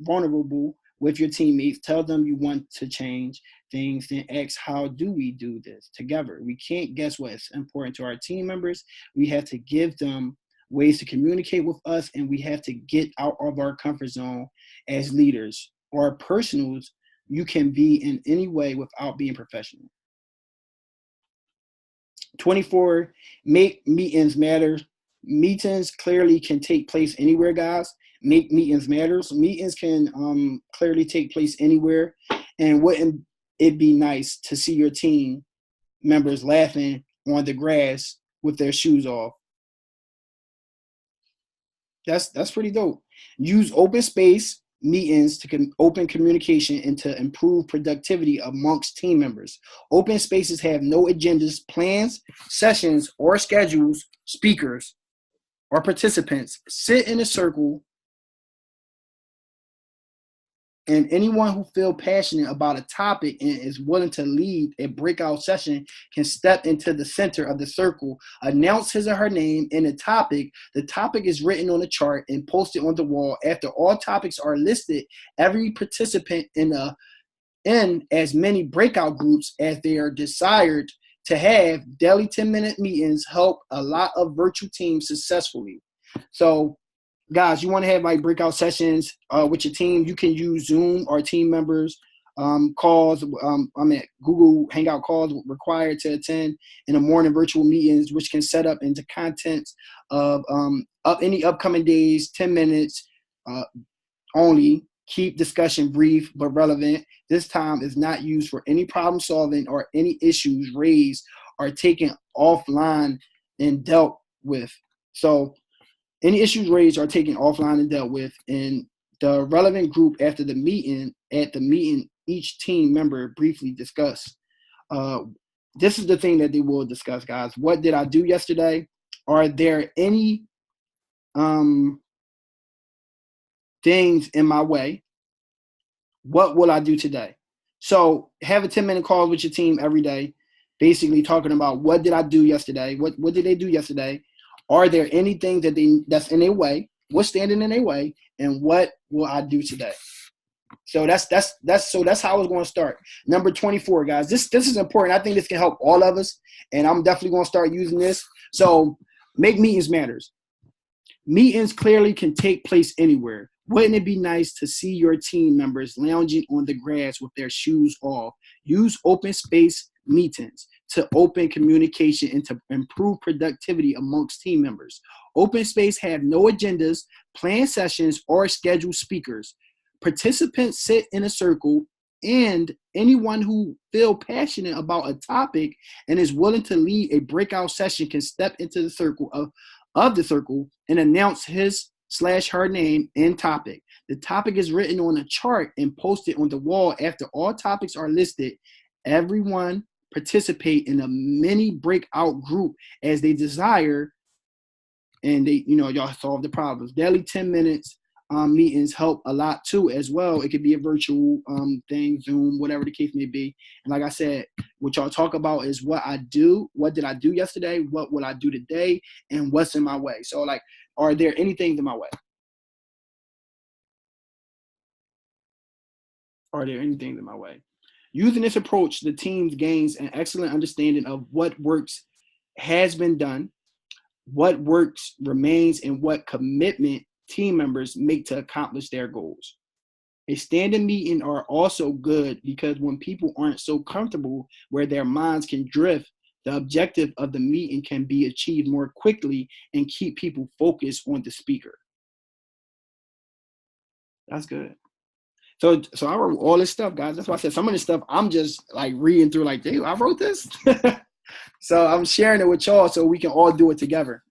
vulnerable with your teammates. Tell them you want to change things. Then ask, how do we do this together? We can't guess what's important to our team members. We have to give them ways to communicate with us, and we have to get out of our comfort zone as leaders. Or personals, you can be in any way without being professional. 24, make meetings matter. Meetings clearly can take place anywhere, guys. Make meetings matter. Meetings can clearly take place anywhere. And wouldn't it be nice to see your team members laughing on the grass with their shoes off? That's pretty dope. Use open space meetings to open communication and to improve productivity amongst team members. Open spaces have no agendas, plans, sessions, or schedules. Speakers or participants sit in a circle, and anyone who feels passionate about a topic and is willing to lead a breakout session can step into the center of the circle, announce his or her name and the topic. The topic is written on a chart and posted on the wall. After all topics are listed, every participant in as many breakout groups as they are desired to have. Daily 10-minute meetings help a lot of virtual teams successfully. So guys, you want to have like breakout sessions with your team, you can use Zoom or team members calls. Google Hangout calls required to attend in the morning virtual meetings, which can set up into contents of any upcoming days, 10 minutes only. Keep discussion brief but relevant. This time is not used for any problem solving or any issues raised or taken offline and dealt with. So any issues raised are taken offline and dealt with in the relevant group after the meeting. At the meeting, each team member briefly discuss. This is the thing that they will discuss, guys. What did I do yesterday? Are there any things in my way? What will I do today? So have a 10-minute call with your team every day, basically talking about what did I do yesterday? What did they do yesterday? Are there anything that's in their way? What's standing in their way? And what will I do today? So that's how it's going to start. Number 24, guys. This is important. I think this can help all of us, and I'm definitely going to start using this. So make meetings matters. Meetings clearly can take place anywhere. Wouldn't it be nice to see your team members lounging on the grass with their shoes off? Use open space meetings to open communication and to improve productivity amongst team members. Open space have no agendas, planned sessions, or scheduled speakers. Participants sit in a circle, and anyone who feels passionate about a topic and is willing to lead a breakout session can step into the circle of the circle and announce his/her name and topic. The topic is written on a chart and posted on the wall. After all topics are listed, everyone participate in a mini breakout group as they desire, and they, y'all solve the problems. Daily 10 minutes meetings help a lot too as well. It could be a virtual thing, Zoom, whatever the case may be. And like I said, what y'all talk about is what I do, what did I do yesterday, what will I do today, and what's in my way. So like, are there anything in my way? Are there anything in my way? Using this approach, the team gains an excellent understanding of what works has been done, what works remains, and what commitment team members make to accomplish their goals. A standing meeting are also good because when people aren't so comfortable where their minds can drift, the objective of the meeting can be achieved more quickly and keep people focused on the speaker. That's good. So I wrote all this stuff, guys. That's why I said some of this stuff I'm just like reading through like, dude, I wrote this. So I'm sharing it with y'all so we can all do it together.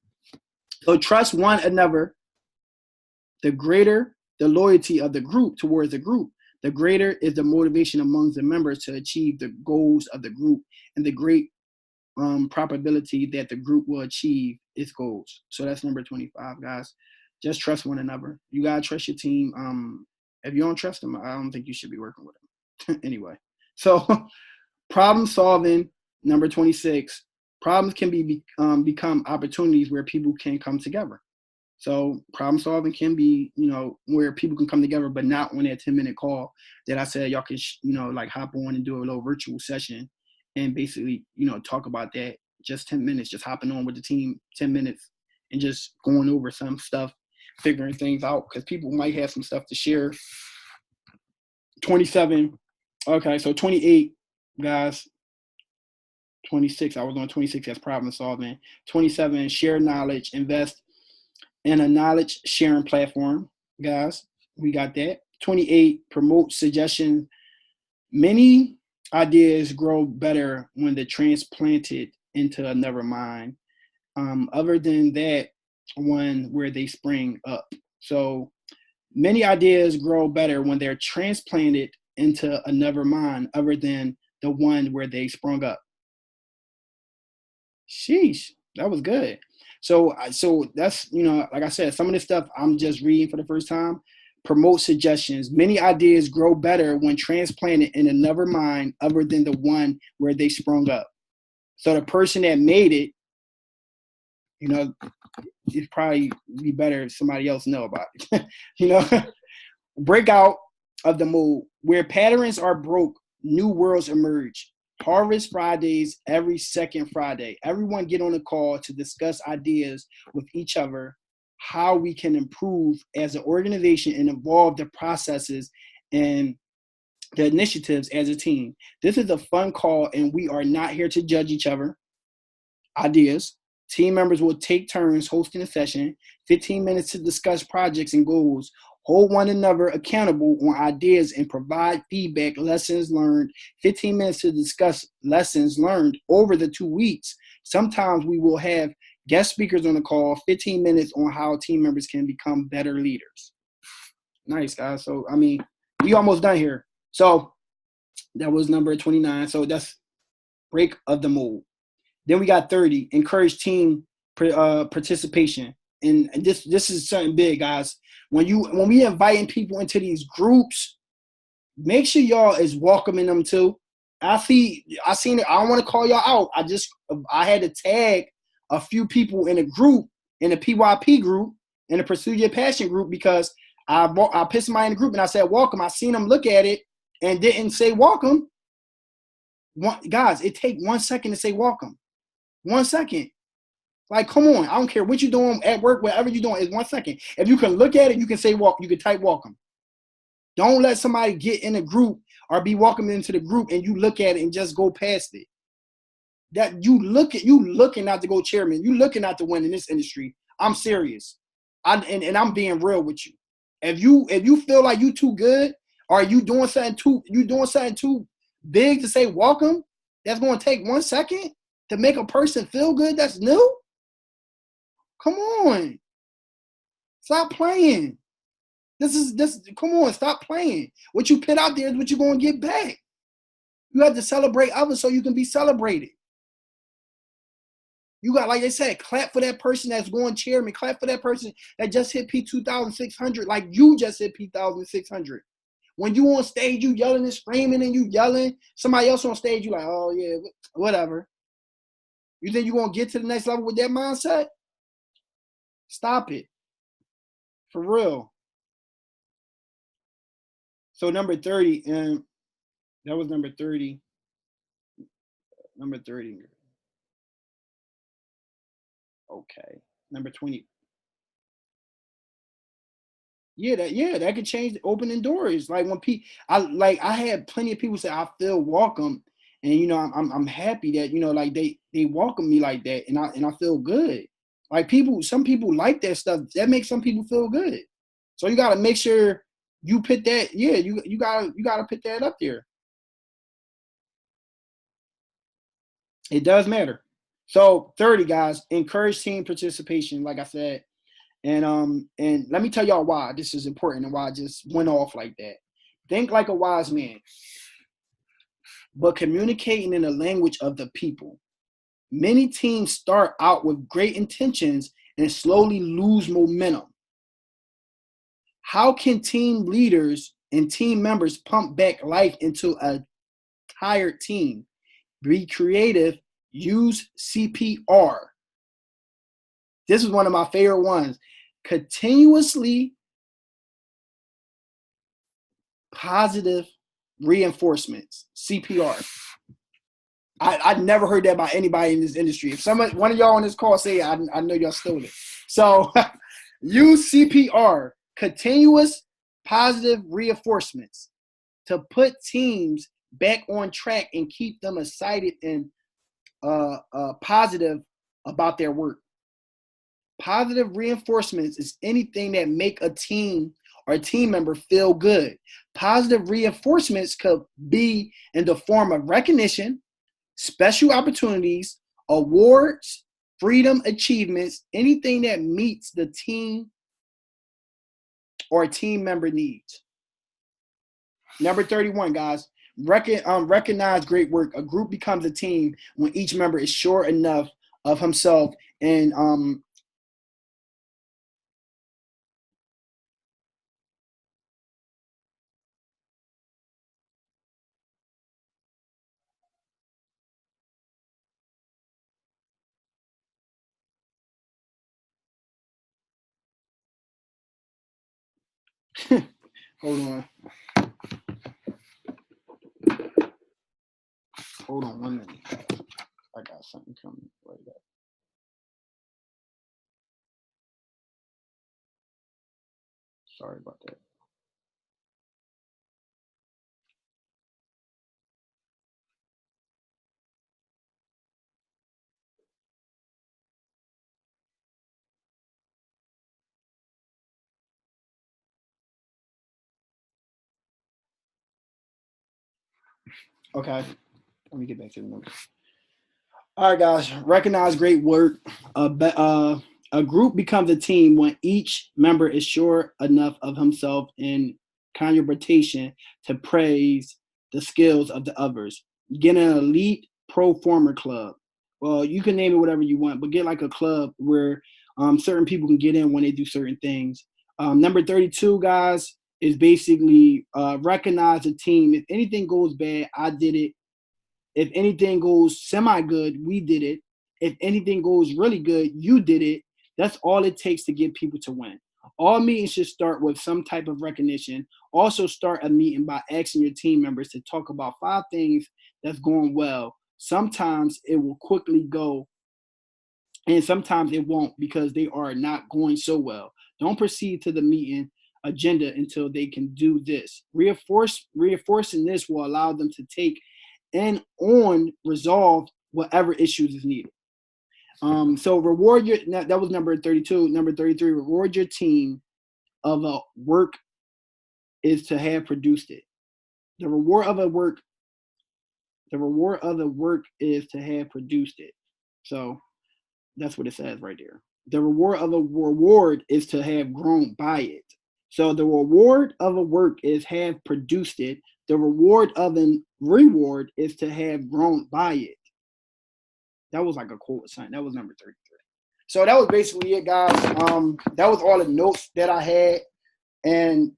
So trust one another. The greater the loyalty of the group towards the group, the greater is the motivation among the members to achieve the goals of the group, and the great probability that the group will achieve its goals. So that's number 25, guys. Just trust one another. You gotta trust your team. If you don't trust them, I don't think you should be working with them. Anyway, so problem solving, number 26. Problems can become opportunities where people can come together. So problem solving can be, where people can come together, but not on that 10-minute call that I said y'all can, like hop on and do a little virtual session and basically, talk about that. Just 10 minutes, just hopping on with the team, 10 minutes, and just going over some stuff, figuring things out, because people might have some stuff to share. 27. Okay, so 28, guys. 26, I was on 26 as problem solving. 27, share knowledge, invest in a knowledge sharing platform, guys. We got that. 28, promote suggestions. Many ideas grow better when they're transplanted into another mind. Other than that one where they spring up. So many ideas grow better when they're transplanted into another mind other than the one where they sprung up. Sheesh, that was good. So that's, like I said, some of this stuff I'm just reading for the first time. Promote suggestions. Many ideas grow better when transplanted in another mind other than the one where they sprung up. So the person that made it, it'd probably be better if somebody else know about it. Breakout of the mold. Where patterns are broke, new worlds emerge. Harvest Fridays every second Friday. Everyone get on a call to discuss ideas with each other, how we can improve as an organization and evolve the processes and the initiatives as a team. This is a fun call, and we are not here to judge each other. Ideas. Team members will take turns hosting a session, 15 minutes to discuss projects and goals, hold one another accountable on ideas and provide feedback, lessons learned, 15 minutes to discuss lessons learned over the 2 weeks. Sometimes we will have guest speakers on the call, 15 minutes on how team members can become better leaders. Nice, guys. So, we almost done here. So that was number 29. So that's break of the mold. Then we got 30, encourage team participation. And this is something big, guys. When we inviting people into these groups, make sure y'all is welcoming them too. I seen it. I don't want to call y'all out. I had to tag a few people in a group, in the PYP group, in the Pursue Your Passion group, because I put somebody in the group and I said welcome. I seen them look at it and didn't say welcome. Guys, it take 1 second to say welcome. 1 second. Like, come on. I don't care what you're doing at work, whatever you're doing, it's 1 second. If you can look at it, you can say welcome. You can type welcome. Don't let somebody get in a group or be welcomed into the group and you look at it and just go past it. that you looking not to go chairman. You looking not to win in this industry. I'm serious. And I'm being real with you. If you feel like you too good, or you doing something too big to say welcome, that's going to take 1 second to make a person feel good that's new. Come on. Stop playing. Come on, stop playing. What you put out there is what you're going to get back. You have to celebrate others so you can be celebrated. You got, like they said, clap for that person that's going chairman. Clap for that person that just hit P2,600 like you just hit P2,600. When you on stage, you yelling and screaming and you yelling. Somebody else on stage, you like, oh, yeah, whatever. You think you're going to get to the next level with that mindset? Stop it. For real. So number 30, and that was number 30. Number 30. Okay. Number 20. Yeah, that could change the opening doors. Like when I had plenty of people say I feel welcome, and I'm happy that like they welcome me like that, and I feel good. Like some people like that stuff. That makes some people feel good. So you gotta make sure you put that. Yeah, you gotta put that up there. It does matter. So 30 guys, encourage team participation. Like I said. And let me tell y'all why this is important and why I just went off like that. Think like a wise man, but communicating in the language of the people. Many teams start out with great intentions and slowly lose momentum. How can team leaders and team members pump back life into a tired team? Be creative, use CPR. This is one of my favorite ones. Continuously positive reinforcements, CPR. I've never heard that by anybody in this industry. If one of y'all on this call say it, I know y'all stole it. So use CPR, continuous positive reinforcements, to put teams back on track and keep them excited and positive about their work. Positive reinforcements is anything that make a team or a team member feel good. Positive reinforcements could be in the form of recognition, special opportunities, awards, freedom achievements, anything that meets the team or team member needs. Number 31, guys, recognize great work. A group becomes a team when each member is sure enough of himself and hold on. Hold on 1 minute. I got something coming right up. Sorry about that. Okay, let me get back to the numbers. All right, guys, recognize great work. A group becomes a team when each member is sure enough of himself in contribution to praise the skills of the others. Get an elite pro former club. Well, you can name it whatever you want, but get like a club where certain people can get in when they do certain things. Number 32, guys, is basically recognize a team. If anything goes bad, I did it. If anything goes semi-good, we did it. If anything goes really good, you did it. That's all it takes to get people to win. All meetings should start with some type of recognition. Also start a meeting by asking your team members to talk about 5 things that's going well. Sometimes it will quickly go, and sometimes it won't because they are not going so well. Don't proceed to the meeting agenda until they can do this. Reinforcing this will allow them to take and on resolve whatever issues is needed. So reward your, that was number 32. Number 33, reward your team of a work is to have produced it. The reward of the work is to have produced it. So that's what it says right there. The reward of a reward is to have grown by it. So the reward of a work is have produced it. The reward of a reward is to have grown by it. That was like a quote or something. That was number 33. So that was basically it, guys. That was all the notes that I had. And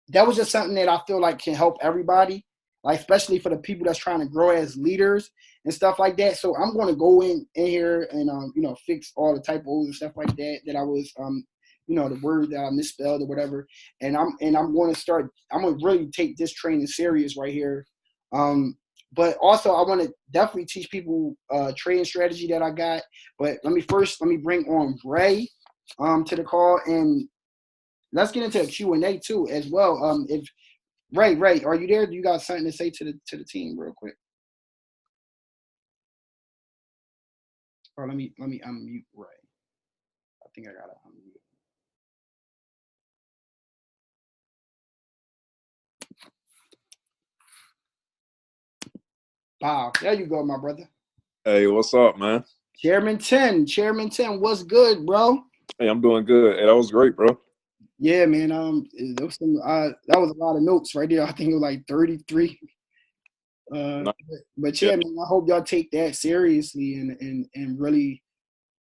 that was just something that I feel like can help everybody, like especially for the people that's trying to grow as leaders and stuff like that. So I'm going to go in here and fix all the typos and stuff like that I was the word that I misspelled or whatever. And I'm going to really take this training serious right here. But also I want to definitely teach people trading strategy that I got. But let me bring on Ray to the call, and let's get into a Q&A too as well. If Ray, are you there? Do you got something to say to the team real quick? Or let me unmute Ray. I think I gotta unmute. Wow, there you go, my brother. Hey, what's up, man? Chairman 10, what's good, bro? Hey, I'm doing good. Hey, that was great, bro. Yeah, man. There was that was a lot of notes right there. I think it was like 33. But yeah, man, I hope y'all take that seriously and really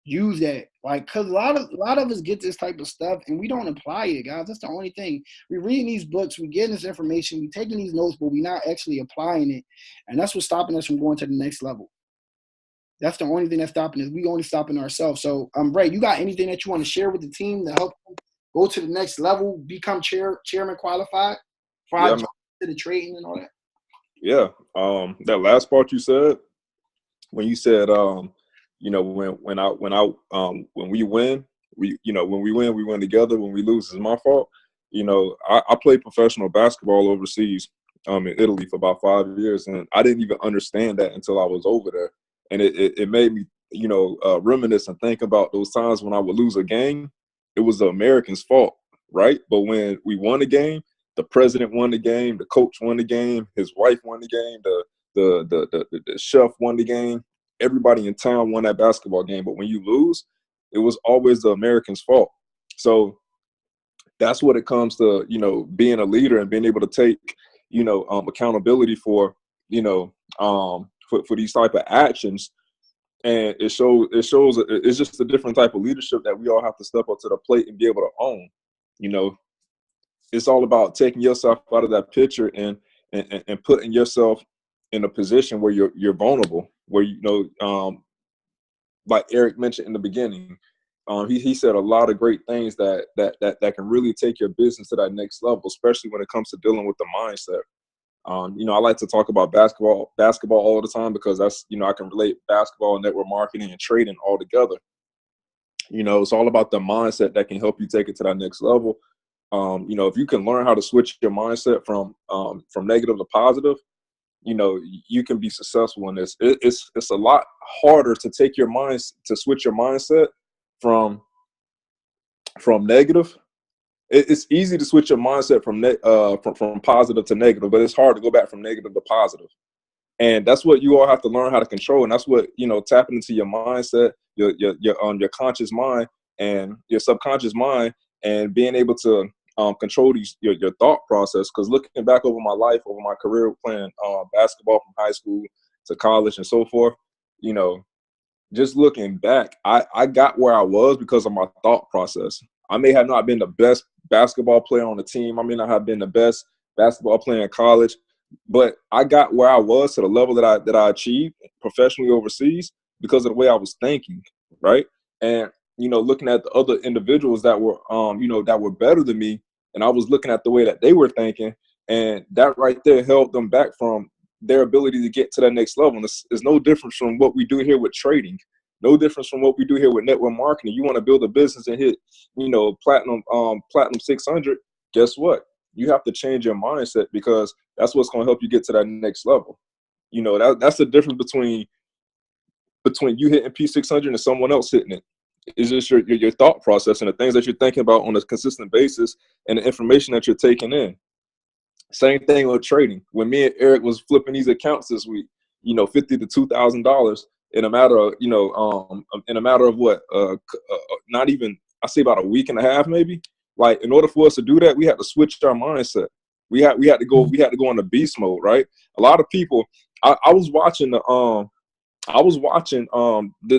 use that, like, because a lot of us get this type of stuff and we don't apply it, guys. That's the only thing. We reading these books, we getting this information, we taking these notes, but we're not actually applying it, and that's what's stopping us from going to the next level. That's the only thing that's stopping us. We only stopping ourselves. So, Ray, you got anything that you want to share with the team to help them go to the next level, become chairman qualified, to the trading and all that? Yeah. That last part you said, when you said, when we win, we win together. When we lose, it's my fault. I played professional basketball overseas, in Italy for about 5 years, and I didn't even understand that until I was over there, and it made me, reminisce and think about those times when I would lose a game. It was the Americans' fault, right? But when we won a game, the president won the game, the coach won the game, his wife won the game, the chef won the game. Everybody in town won that basketball game. But when you lose, it was always the Americans' fault. So that's what it comes to, being a leader and being able to take, accountability for, for these type of actions. And it shows it's just a different type of leadership that we all have to step up to the plate and be able to own. It's all about taking yourself out of that picture and putting yourself in a position where you're vulnerable, where like Eric mentioned in the beginning, he said a lot of great things that can really take your business to that next level, especially when it comes to dealing with the mindset. I like to talk about basketball all the time because that's, I can relate basketball, network marketing, and trading all together. It's all about the mindset that can help you take it to that next level. If you can learn how to switch your mindset from negative to positive, you can be successful in this. It's a lot harder to take your mind, to switch your mindset from negative. It's easy to switch your mindset from positive to negative, but it's hard to go back from negative to positive. And that's what you all have to learn how to control. And that's what, tapping into your mindset, your conscious mind and your subconscious mind, and being able to control your thought process. Because looking back over my life, over my career, playing basketball from high school to college and so forth, just looking back, I got where I was because of my thought process. I may have not been the best basketball player on the team. I may not have been the best basketball player in college, but I got where I was to the level that I achieved professionally overseas because of the way I was thinking, right? And looking at the other individuals that were that were better than me, and I was looking at the way that they were thinking, and that right there held them back from their ability to get to that next level. And it's no difference from what we do here with trading. No difference from what we do here with network marketing. You want to build a business and hit, platinum 600. Guess what? You have to change your mindset, because that's what's going to help you get to that next level. That's the difference between between you hitting P600 and someone else hitting it. It's just your thought process and the things that you're thinking about on a consistent basis and the information that you're taking in. Same thing with trading. When me and Eric was flipping these accounts this week, you know, $50 to $2,000 in a matter of, you know, in a matter of what, not even, I say about a week and a half, maybe. Like, in order for us to do that, we had to switch our mindset. We had to go on the beast mode, right? A lot of people. I was watching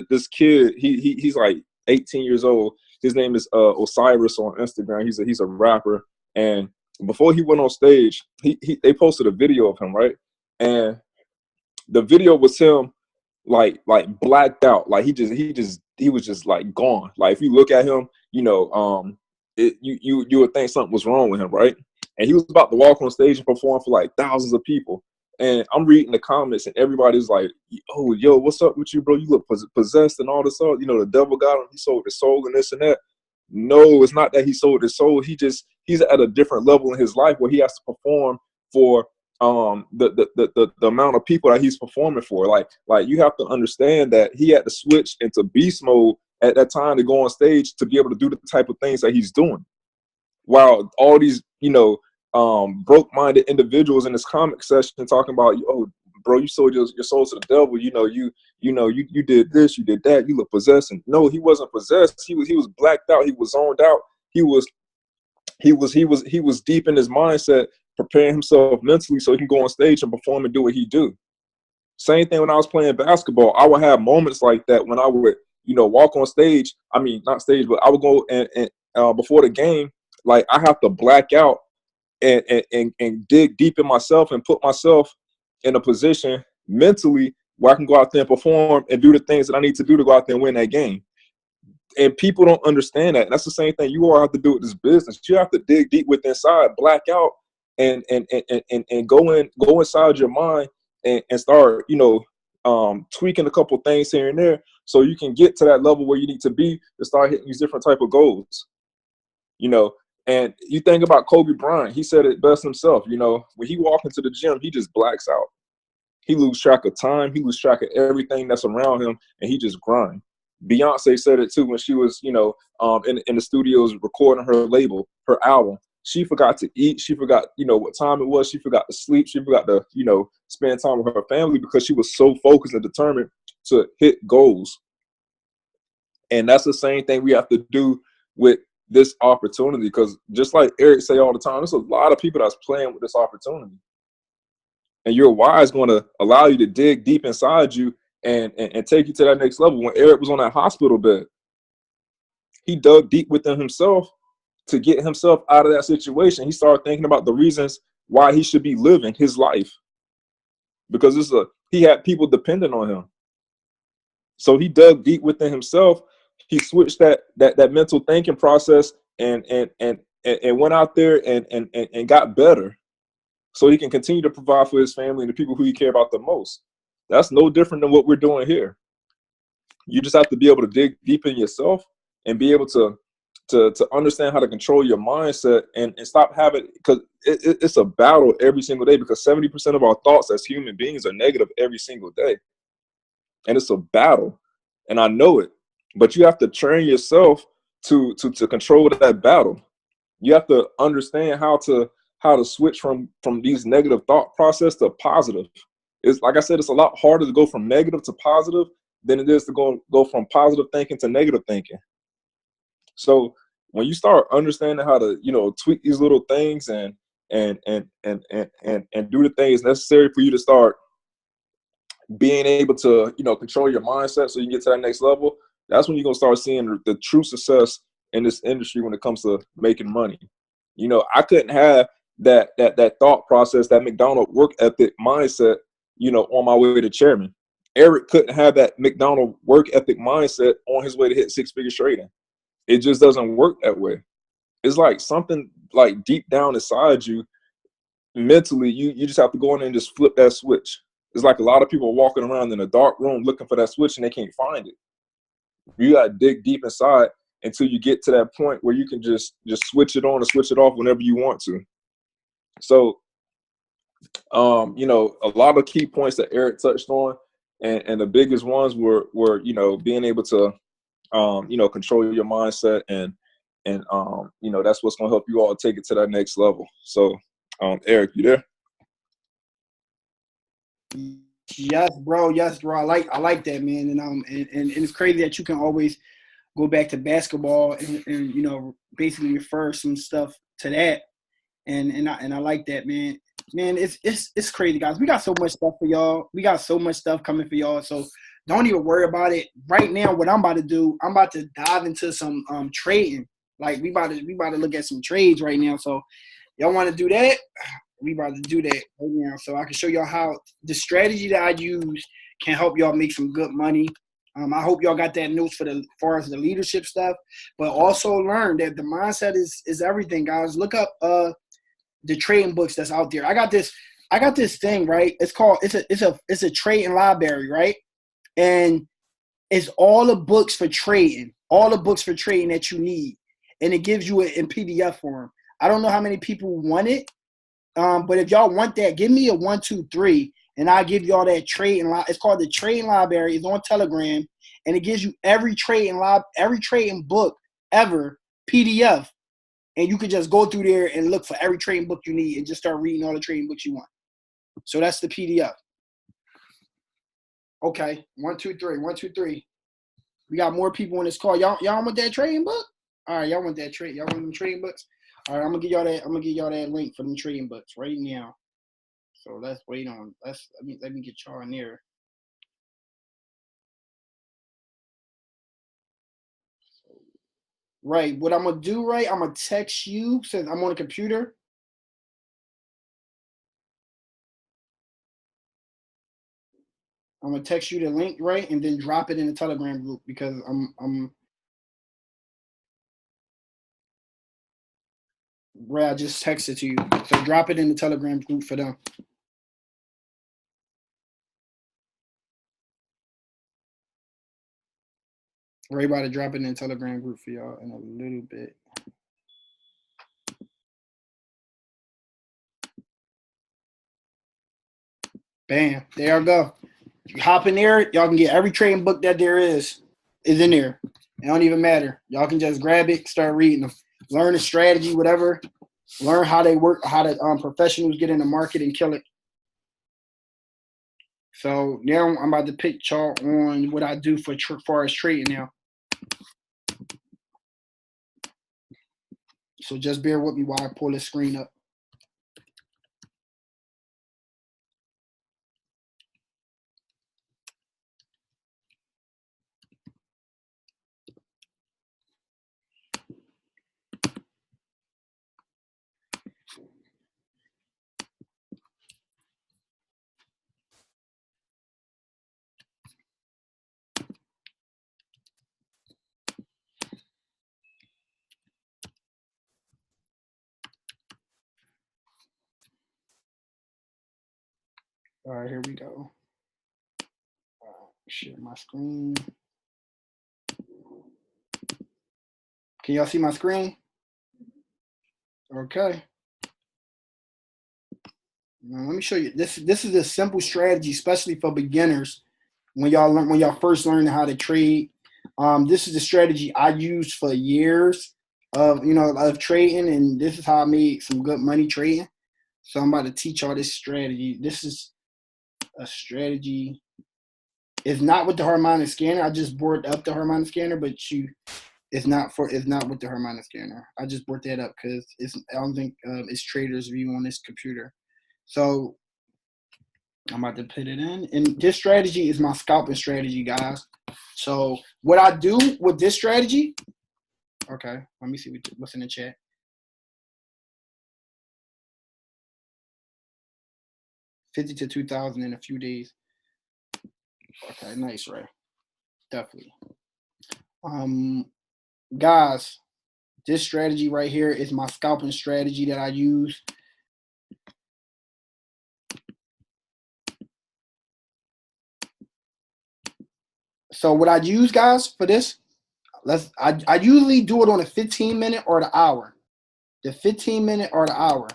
this kid. He's like 18 years old. His name is Osiris on Instagram. He's a rapper. And before he went on stage, they posted a video of him, right? And the video was him like blacked out. Like he was just like gone. Like if you look at him, you know, you would think something was wrong with him, right? And he was about to walk on stage and perform for like thousands of people. And I'm reading the comments, and everybody's like, "Oh, yo, what's up with you, bro? You look possessed and all this stuff. You know, the devil got him. He sold his soul and this and that." No, it's not that he sold his soul. He's at a different level in his life where he has to perform for the amount of people that he's performing for. Like you have to understand that he had to switch into beast mode at that time to go on stage to be able to do the type of things that he's doing. While all these, you know, broke-minded individuals in this comment section talking about, "Oh, bro, you sold your soul to the devil. You did this, you did that. You look possessed." And no, he wasn't possessed. He was blacked out. He was zoned out. He was deep in his mindset, preparing himself mentally so he can go on stage and perform and do what he do. Same thing when I was playing basketball. I would have moments like that when I would, you know, walk on stage. I mean, not stage, but I would go and before the game, like I have to black out and dig deep in myself and put myself in a position mentally where I can go out there and perform and do the things that I need to do to go out there and win that game. And people don't understand that. That's the same thing you all have to do with this business. You have to dig deep within inside, black out, and go inside your mind and start, you know, tweaking a couple things here and there so you can get to that level where you need to be to start hitting these different type of goals. You know, and you think about Kobe Bryant, he said it best himself, you know, when he walks into the gym, he just blacks out. He loses track of time. He loses track of everything that's around him, and he just grind. Beyonce said it too when she was, you know, in the studios recording her album. She forgot to eat. She forgot, you know, what time it was. She forgot to sleep. She forgot to, you know, spend time with her family because she was so focused and determined to hit goals. And that's the same thing we have to do with this opportunity, because just like Eric say all the time, there's a lot of people that's playing with this opportunity. And your why is going to allow you to dig deep inside you and take you to that next level. When Eric was on that hospital bed, he dug deep within himself to get himself out of that situation. He started thinking about the reasons why he should be living his life, because he had people dependent on him. So he dug deep within himself. He switched that mental thinking process and went out there and got better, so he can continue to provide for his family and the people who he care about the most. That's no different than what we're doing here. You just have to be able to dig deep in yourself and be able to understand how to control your mindset and stop having, because it's a battle every single day, because 70% of our thoughts as human beings are negative every single day. And it's a battle. And I know it. But you have to train yourself to control that battle. You have to understand how to switch from these negative thought process to positive. It's like I said, it's a lot harder to go from negative to positive than it is to go from positive thinking to negative thinking. So when you start understanding how to, you know, tweak these little things and do the things necessary for you to start being able to, you know, control your mindset so you can get to that next level, that's when you're going to start seeing the true success in this industry when it comes to making money. You know, I couldn't have that thought process, that McDonald work ethic mindset, you know, on my way to chairman. Eric couldn't have that McDonald work ethic mindset on his way to hit six-figure trading. It just doesn't work that way. It's like something like deep down inside you, mentally, you just have to go in there and just flip that switch. It's like a lot of people walking around in a dark room looking for that switch and they can't find it. You got to dig deep inside until you get to that point where you can just switch it on and switch it off whenever you want to. So, you know, a lot of key points that Eric touched on, And the biggest ones were you know, being able to you know, control your mindset, and you know, that's what's gonna help you all take it to that next level. So Eric, you there? Yes, bro. Yes, bro. I like that, man. And it's crazy that you can always go back to basketball and you know, basically refer some stuff to that. And I like that, man. Man, it's crazy, guys. We got so much stuff for y'all. We got so much stuff coming for y'all. So don't even worry about it. Right now, what I'm about to do, I'm about to dive into some trading. Like we about to look at some trades right now. So y'all want to do that? We about to do that right now. So I can show y'all how the strategy that I use can help y'all make some good money. I hope y'all got that notes for the as far as the leadership stuff, but also learn that the mindset is everything, guys. Look up the trading books that's out there. I got this thing, right? It's called it's a trading library, right? And it's all the books for trading, that you need, and it gives you it in PDF form. I don't know how many people want it, but if y'all want that, give me a 1, 2, 3, and I'll give y'all that trading. It's called the Trading Library. It's on Telegram, and it gives you every trading book ever PDF, and you can just go through there and look for every trading book you need and just start reading all the trading books you want. So that's the PDF. Okay, 1, 2, 3, 1, 2, 3. We got more people on this call. Y'all want that trading book? All right, y'all want that trade? Y'all want them trading books? All right, I'm gonna give y'all that link for them trading books right now. So let's wait on. Let me get y'all in there. Right, what I'm gonna do, right? I'm gonna text you since I'm on a computer. I'm gonna text you the link, right, and then drop it in the Telegram group because Ray, I just texted to you. So drop it in the Telegram group for them. Ray about to drop it in the Telegram group for y'all in a little bit. Bam. There y'all go. You hop in there, y'all can get every trading book that there is in there. It don't even matter. Y'all can just grab it, start reading them. Learn the strategy, whatever. Learn how they work, how the professionals get in the market and kill it. So now I'm about to pitch y'all on what I do for far as trading now. So just bear with me while I pull this screen up. All right, here we go. Share my screen. Can y'all see my screen? Okay. Now, let me show you. This is a simple strategy, especially for beginners. When y'all first learn how to trade, this is the strategy I used for years of trading, and this is how I made some good money trading. So I'm about to teach y'all this strategy. This is a strategy. It's not with the harmonic scanner. I just brought up the harmonic scanner, but it's not with the harmonic scanner. I just brought that up because I don't think it's Traders View on this computer. So I'm about to put it in. And this strategy is my scalping strategy, guys. So what I do with this strategy, okay, let me see what's in the chat. 50 to 2,000 in a few days. Okay, nice, right? Definitely. Guys, this strategy right here is my scalping strategy that I use. So what I use, guys, for this, I usually do it on a 15-minute or the hour. The 15-minute or the hour.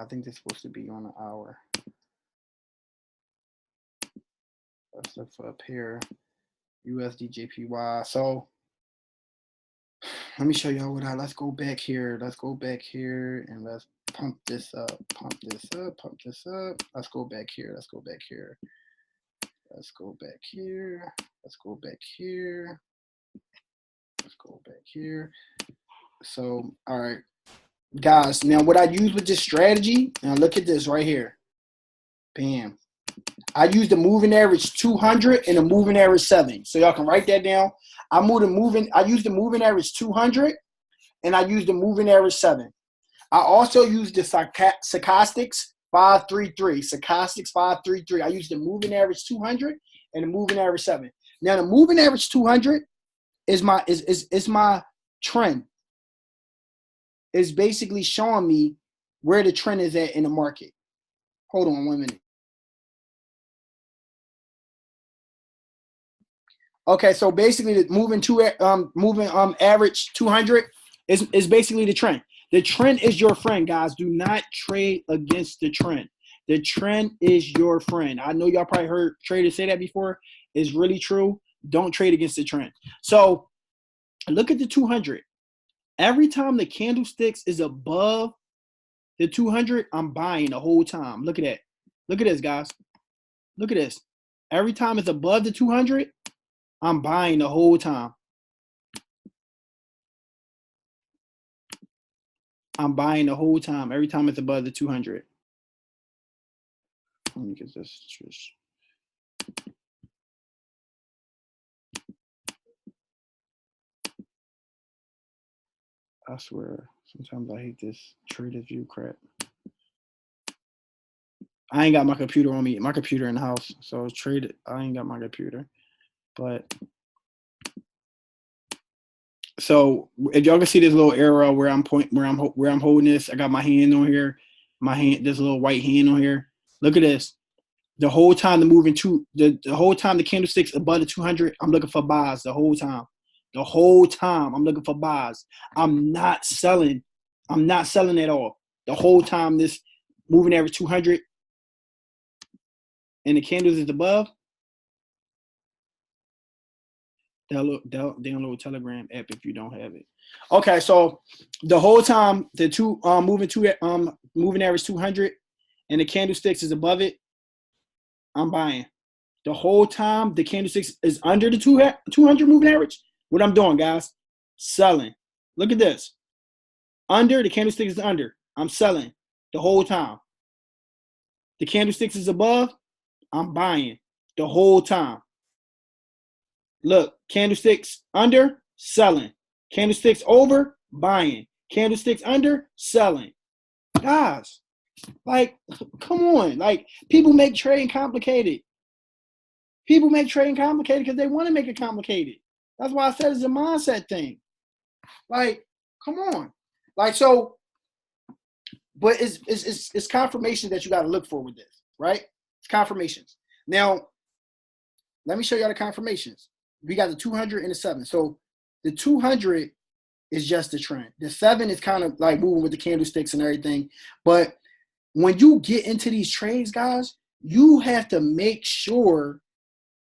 I think they're supposed to be on an hour. Let's look for up here. USD JPY. So let me show y'all let's go back here. Let's go back here and let's pump this up, pump this up, pump this up. Let's go back here. Let's go back here. Let's go back here. Let's go back here. Let's go back here. So, all right, guys. Now, what I use with this strategy, now look at this right here. Bam. I use the moving average 200 and the moving average 7. So y'all can write that down. I use the moving average 200 and I use the moving average 7. I also use the stochastics 533. Stochastics 533. I use the moving average 200 and the moving average 7. Now the moving average 200 is my trend. It's basically showing me where the trend is at in the market. Hold on 1 minute. Okay, so basically the moving average 200 is basically the trend. The trend is your friend, guys. Do not trade against the trend. The trend is your friend. I know y'all probably heard traders say that before. It's really true. Don't trade against the trend. So look at the 200. Every time the candlesticks is above the 200, I'm buying the whole time. Look at that. Look at this, guys. Look at this. Every time it's above the 200, I'm buying the whole time. I'm buying the whole time. Every time it's above the 200. Let me get this. I swear, sometimes I hate this trader view crap. I ain't got my computer on me. My computer in the house, so I ain't got my computer. But so if y'all can see this little arrow where I'm holding this, I got my hand on here. This little white hand on here. Look at this. The whole time the whole time the candlestick's above the 200, I'm looking for buys the whole time. The whole time I'm looking for buys. I'm not selling. I'm not selling at all. The whole time this moving average 200 and the candles is above. Download Telegram app if you don't have it. Okay, so the whole time the moving average 200 and the candlesticks is above it, I'm buying. The whole time the candlesticks is under the 200 moving average, what I'm doing, guys, selling. Look at this. Under, the candlesticks is under. I'm selling the whole time. The candlesticks is above, I'm buying the whole time. Look, candlesticks under, selling. Candlesticks over, buying. Candlesticks under, selling. Guys, like, come on. Like, people make trading complicated. People make trading complicated because they want to make it complicated. That's why I said it's a mindset thing. Like, come on. Like, so, but it's confirmation that you got to look for with this, right? It's confirmations. Now, let me show y'all the confirmations. We got the 200 and the 7. So the 200 is just the trend. The 7 is kind of like moving with the candlesticks and everything. But when you get into these trades, guys, you have to make sure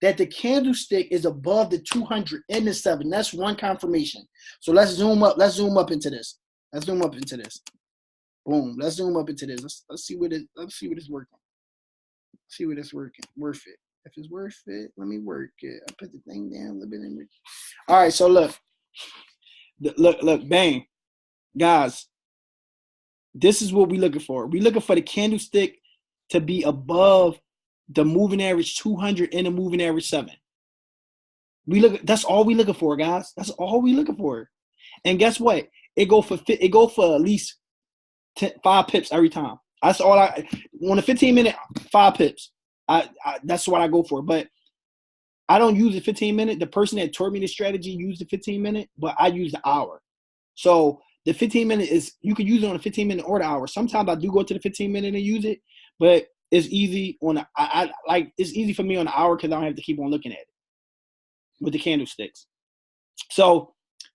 that the candlestick is above the 200 and the 7. That's one confirmation. So let's zoom up. Let's zoom up into this. Let's zoom up into this. Boom. Let's zoom up into this. Let's see what it's working. See what it's working. Worth it. If it's worth it, let me work it. I put the thing down a little bit in it. All right, so look, bang. Guys, this is what we're looking for. We're looking for the candlestick to be above the moving average 200 and the moving average 7. That's all we're looking for, guys. That's all we're looking for. And guess what? It go for at least 5 pips every time. That's all on a 15-minute, 5 pips. That's what I go for. But I don't use the 15-minute. The person that taught me the strategy used the 15-minute, but I use the hour. So the 15-minute is, you can use it on a 15-minute or the hour. Sometimes I do go to the 15-minute and use it, but it's easy it's easy for me on the hour because I don't have to keep on looking at it with the candlesticks. So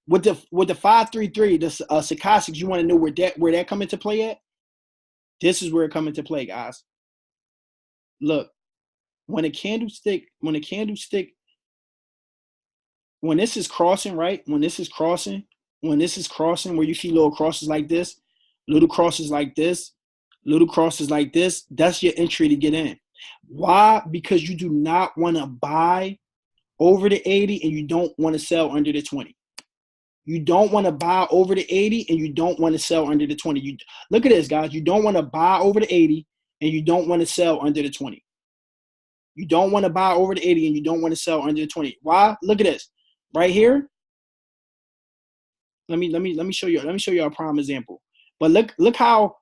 with the 533, the stochastics, you want to know where that come into play at? This is where it comes into play, guys. Look, when this is crossing, right? When this is crossing, where you see little crosses like this, little crosses like this, little crosses like this, that's your entry to get in. Why? Because you do not want to buy over the 80 and you don't want to sell under the 20. You don't want to buy over the 80 and you don't want to sell under the 20. Look at this, guys. You don't want to buy over the 80 and you don't want to sell under the 20. You don't want to buy over the 80 and you don't want to sell under the 20. Why? Look at this. Right here. Let me show you. Let me show you a prime example. But look how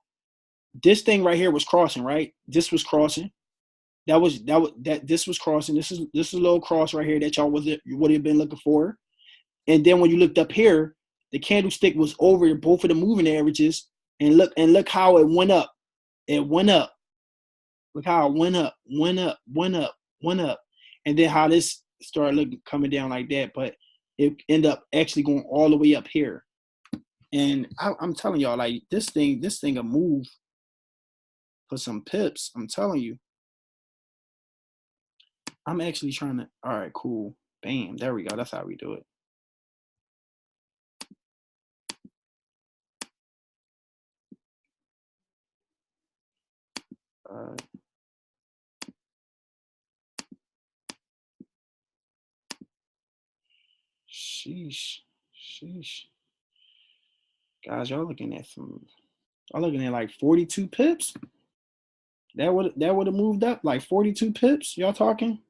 this thing right here was crossing, right? This was crossing. This was crossing. This is a little cross right here that y'all would have been looking for. And then when you looked up here, the candlestick was over both of the moving averages. And look how it went up. It went up. Look how it went up, went up, went up, went up. And then how this started coming down like that. But it ended up actually going all the way up here. And I'm telling y'all, like this thing will move for some pips. I'm telling you. I'm actually trying to, all right, cool. Bam, there we go. That's how we do it. Sheesh. Guys, y'all looking at like 42 pips. That would have moved up like 42 pips. Y'all talking?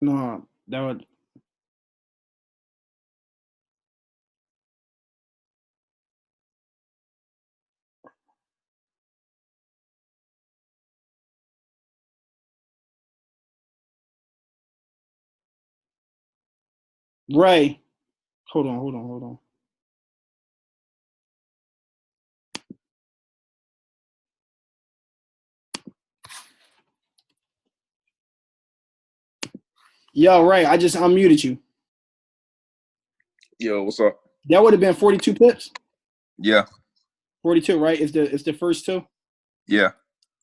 No, that would. Ray, hold on. Yo, Ray, I just unmuted you. Yo, what's up? That would have been 42 pips. Yeah. 42, right? It's the first two. Yeah.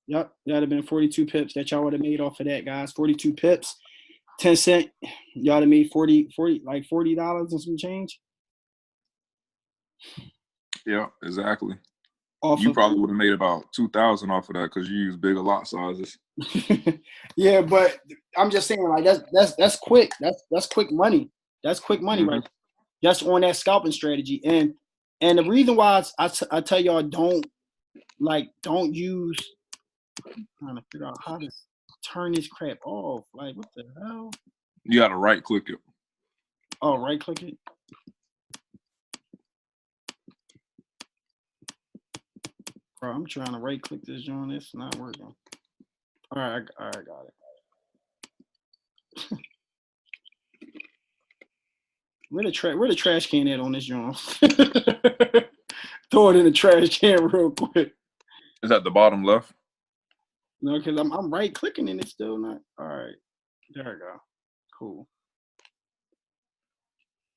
Yep, that'd have been 42 pips that y'all would have made off of that, guys. 42 pips, 10 cents. Y'all would have made $40 and some change. Yeah, exactly. You probably would have made about 2,000 off of that because you use bigger lot sizes. Yeah, but I'm just saying, like that's quick. That's quick money. That's quick money, right? Just on that scalping strategy. And the reason why I tell y'all don't use. I'm trying to figure out how to turn this crap off. Like, what the hell? You got to right click it. Oh, right click it. Bro, I'm trying to right click this joint. It's not working. All right, got it. Where the trash can at on this joint? Throw it in the trash can real quick. Is that the bottom left? No, because I'm right clicking and it's still not. All right, there we go. Cool.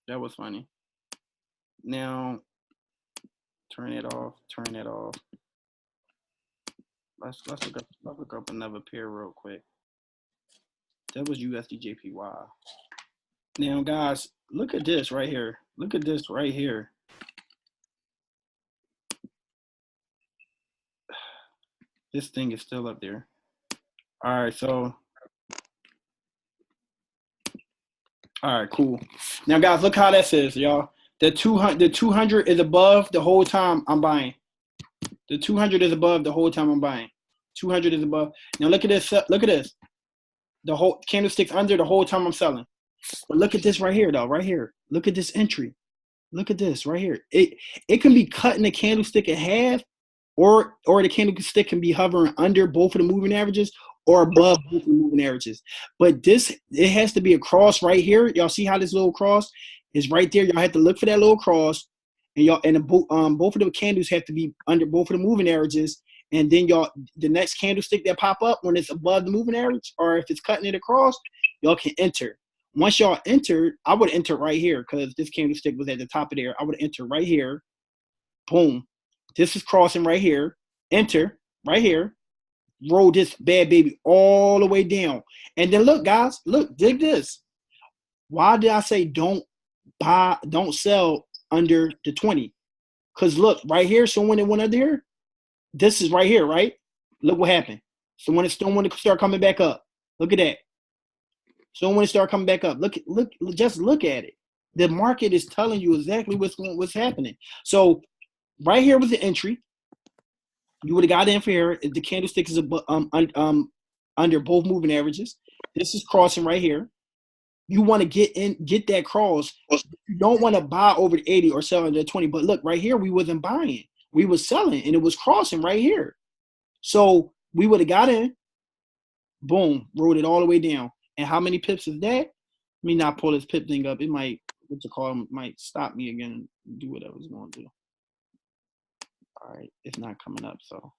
That was funny. Now, turn it off. Let's look up another pair real quick. That was USDJPY. Now, guys, look at this right here. Look at this right here. This thing is still up there. All right, so. All right, cool. Now, guys, look how that says, y'all. The 200 is above the whole time I'm buying. The 200 is above the whole time I'm buying. 200 is above. Now, look at this. Look at this. The whole candlestick's under the whole time I'm selling. But look at this right here, though. Right here. Look at this entry. Look at this right here. It can be cutting the candlestick in half, or the candlestick can be hovering under both of the moving averages or above both of the moving averages. But it has to be a cross right here. Y'all see how this little cross is right there? Y'all have to look for that little cross, and both of the candles have to be under both of the moving averages. And then the next candlestick that pop up when it's above the moving average, or if it's cutting it across, y'all can enter. Once y'all entered, I would enter right here because this candlestick was at the top of there. I would enter right here. Boom. This is crossing right here. Enter right here. Roll this bad baby all the way down. And then look, guys, look, dig this. Why did I say don't sell under the 20? Because look, right here, so when it went under here, this is right here, right? Look what happened. So when it start coming back up, look at that. So when it start coming back up, just look at it. The market is telling you exactly what's happening. So right here was the entry. You would have got in for here. The candlestick is under both moving averages. This is crossing right here. You want to get that cross. You don't want to buy over the 80 or sell under the 20. But look, right here, we wasn't buying. We was selling, and it was crossing right here. So we would have got in. Boom, rolled it all the way down. And how many pips is that? Let me not pull this pip thing up. It might, might stop me again and do whatever it's going to do. All right, it's not coming up, so.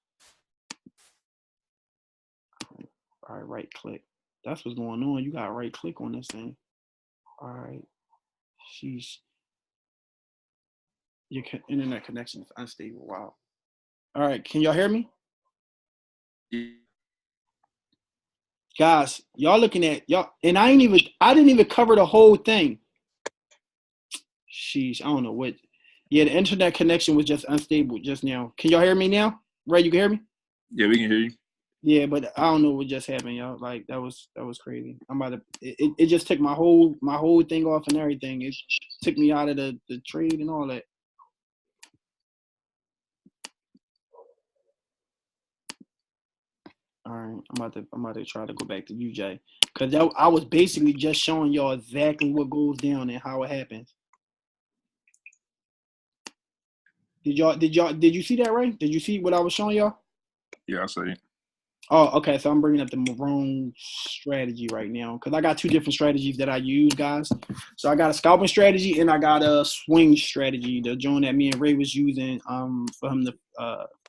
All right, right click. That's what's going on. You got to right click on this thing. All right. Sheesh. Your internet connection is unstable. Wow. All right, can y'all hear me? Guys, y'all looking at y'all, and I didn't even cover the whole thing. Sheesh, I don't know what. Yeah, the internet connection was just unstable just now. Can y'all hear me now? Ray, you can hear me? Yeah, we can hear you. Yeah, but I don't know what just happened, y'all. Like that was crazy. I'm about to. It just took my whole thing off and everything. It took me out of the trade and all that. All right, I'm about to try to go back to UJ because I was basically just showing y'all exactly what goes down and how it happens. Did you see that, Ray? Did you see what I was showing y'all? Yeah, I see it. Oh, okay. So I'm bringing up the wrong strategy right now because I got two different strategies that I use, guys. So I got a scalping strategy and I got a swing strategy. The joint that me and Ray was using for him to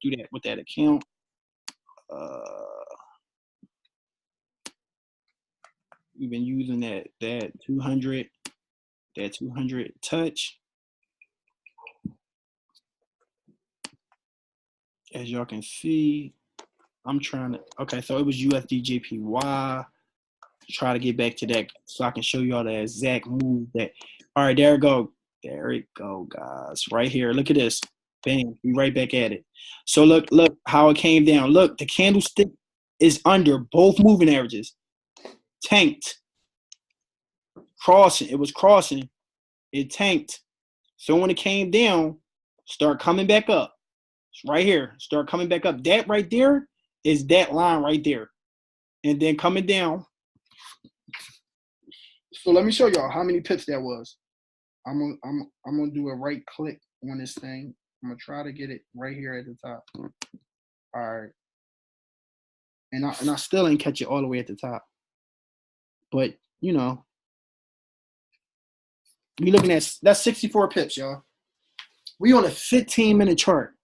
do that with that account. We've been using that 200 touch. As y'all can see, I'm trying to, okay, so it was USD JPY. Try to get back to that so I can show y'all the exact move that, all right, there it go. There it go, guys. Right here, look at this. Bam, we right back at it. So look how it came down. Look, the candlestick is under both moving averages. Tanked. Crossing, it was crossing. It tanked. So when it came down, start coming back up. It's right here, start coming back up. That right there is that line right there. And then coming down. So let me show y'all how many pips that was. I'm gonna do a right click on this thing. I'm gonna try to get it right here at the top. All right. And I still ain't catch it all the way at the top. But you know, we looking at that's 64 pips, y'all. We on a 15-minute chart.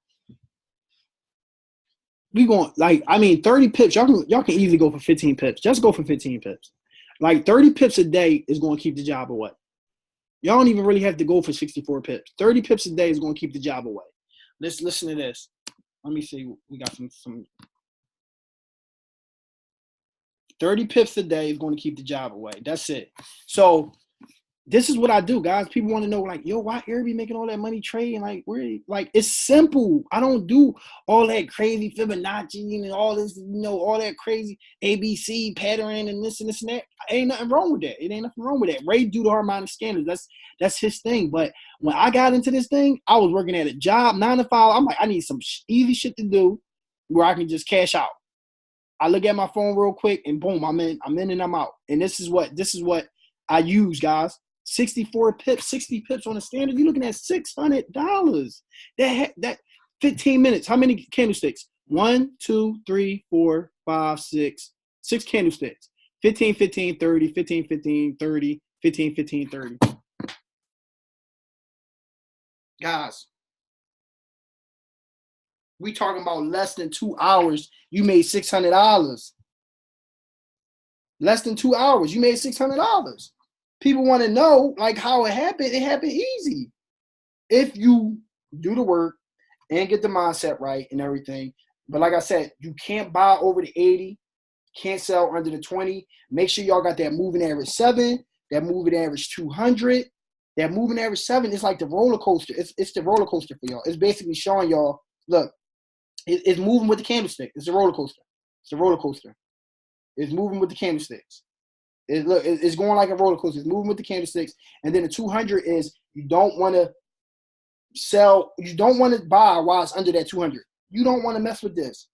We going 30 pips. Y'all can easily go for 15 pips. Just go for 15 pips. Like 30 pips a day is going to keep the job away. Y'all don't even really have to go for 64 pips. 30 pips a day is going to keep the job away. Let's listen to this. Let me see. We got some 30 pips a day is going to keep the job away. That's it. So this is what I do, guys. People want to know, like, yo, why Eric be making all that money trading? Like, it's simple. I don't do all that crazy Fibonacci and all this, all that crazy ABC pattern and this and that. Ain't nothing wrong with that. It ain't nothing wrong with that. Ray do the harmonic standards. That's his thing. But when I got into this thing, I was working at a job, 9 to 5. I'm like, I need some easy shit to do where I can just cash out. I look at my phone real quick and boom, I'm in and I'm out. And this is what I use, guys. 64 pips, 60 pips on a standard. You're looking at $600. That 15 minutes. How many candlesticks? 1, 2, 3, 4, 5, 6. 6 candlesticks. 15, 15, 30, 15, 15, 30, 15, 15, 30. Guys, we talking about less than 2 hours. You made $600. Less than 2 hours. You made $600. People want to know like how it happened. It happened easy. If you do the work and get the mindset right and everything. But like I said, you can't buy over the 80, can't sell under the 20. Make sure y'all got that moving average 7, that moving average 200. That moving average 7 is like the roller coaster. It's the roller coaster for y'all. It's basically showing y'all, look, it's moving with the candlestick. It's a roller coaster. It's a roller coaster. It's moving with the candlesticks. It's going like a roller coaster. It's moving with the candlesticks. And then the 200 is you don't want to sell. You don't want to buy while it's under that 200. You don't want to mess with this.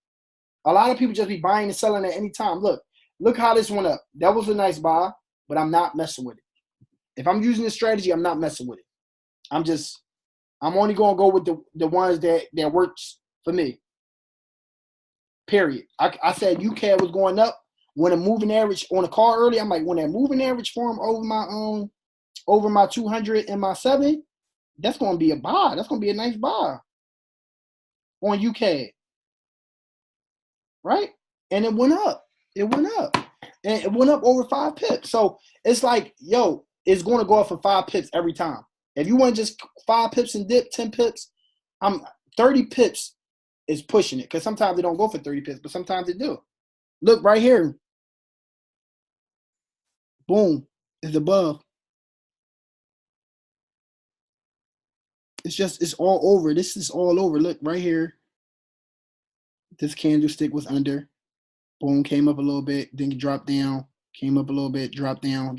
A lot of people just be buying and selling at any time. Look how this went up. That was a nice buy, but I'm not messing with it. If I'm using this strategy, I'm not messing with it. I'm only going to go with the ones that works for me. Period. I said UCAD was going up when a moving average on a call early. I'm like, when that moving average form over my 200 and my 7, that's going to be a buy. That's going to be a nice buy on UCAD. Right? And it went up. It went up. And it went up over 5 pips. So it's like, yo, it's going to go up for 5 pips every time. If you want just 5 pips and dip, 10 pips, 30 pips is pushing it. Because sometimes they don't go for 30 pips, but sometimes they do. Look right here. Boom. It's above. It's all over. This is all over. Look right here. This candlestick was under. Boom, came up a little bit, then dropped down, came up a little bit, dropped down.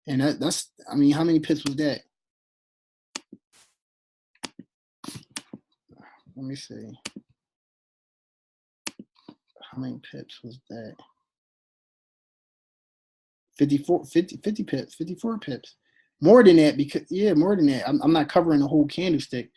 And that's, I mean, how many pips was that? Let me see. How many pips was that? 50 pips, 54 pips. More than that, because, yeah, more than that. I'm not covering the whole candlestick,